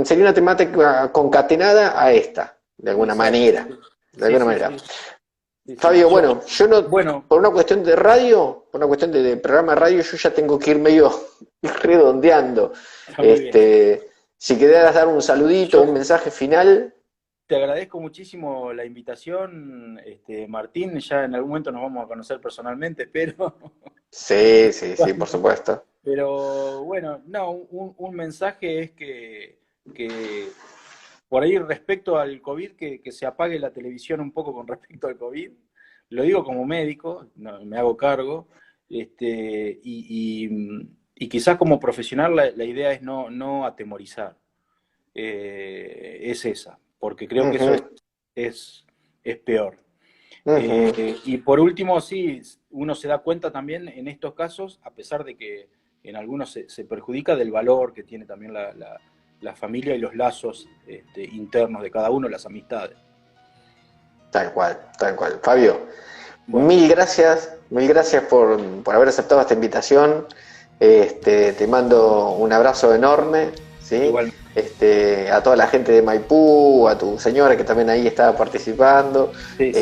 sería una temática concatenada a esta, de alguna manera. Sí. Fabio, bueno, yo no, por una cuestión de radio, por una cuestión de programa de radio, yo ya tengo que ir medio redondeando. Si querés dar un saludito, un mensaje final. Te agradezco muchísimo la invitación, Martín. Ya en algún momento nos vamos a conocer personalmente, pero... Sí, por supuesto. Pero bueno, no, un mensaje es que por ahí respecto al COVID, que se apague la televisión un poco con respecto al COVID. Lo digo como médico, me hago cargo, y quizás como profesional la idea es no atemorizar. Es esa, porque creo que eso es peor. Y por último, sí, uno se da cuenta también en estos casos, a pesar de que en algunos se perjudica, del valor que tiene también la familia y los lazos internos de cada uno, las amistades. Tal cual. Fabio, mil gracias por haber aceptado esta invitación. Te mando un abrazo enorme, ¿sí? Igual. A toda la gente de Maipú, a tu señora que también ahí estaba participando. Sí,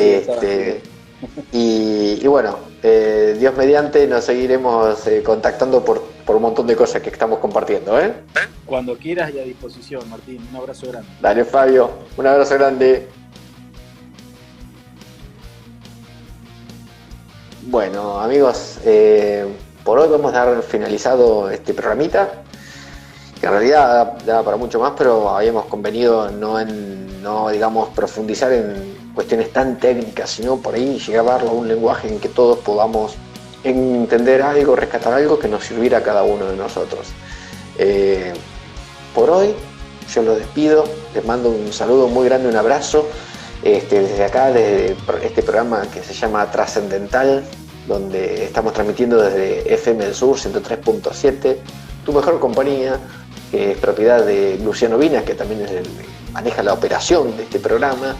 y bueno, Dios mediante nos seguiremos contactando por un montón de cosas que estamos compartiendo, ¿eh? Cuando quieras y a disposición, Martín. Un abrazo grande. Dale, Fabio, un abrazo grande. Bueno, amigos, por hoy vamos a dar finalizado este programita, que en realidad da para mucho más, pero habíamos convenido no digamos, profundizar en cuestiones tan técnicas, sino por ahí llevarlo a un lenguaje en que todos podamos entender algo, rescatar algo que nos sirviera a cada uno de nosotros. Por hoy yo los despido, les mando un saludo muy grande, un abrazo, desde acá, desde este programa que se llama Trascendental, donde estamos transmitiendo desde FM del Sur 103.7, tu mejor compañía, que es propiedad de Luciano Vinas, que también maneja la operación de este programa,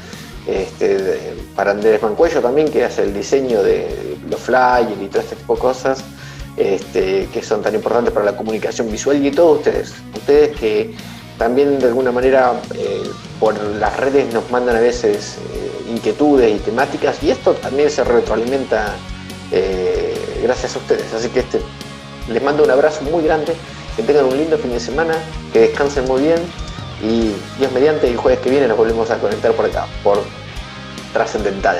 para Andrés Mancuello también, que hace el diseño de los flyers y todo este tipo de cosas, que son tan importantes para la comunicación visual, y todos ustedes que también de alguna manera por las redes nos mandan a veces inquietudes y temáticas, y esto también se retroalimenta gracias a ustedes. Así que les mando un abrazo muy grande, que tengan un lindo fin de semana, que descansen muy bien, y Dios mediante, el jueves que viene nos volvemos a conectar por acá, por Trascendental.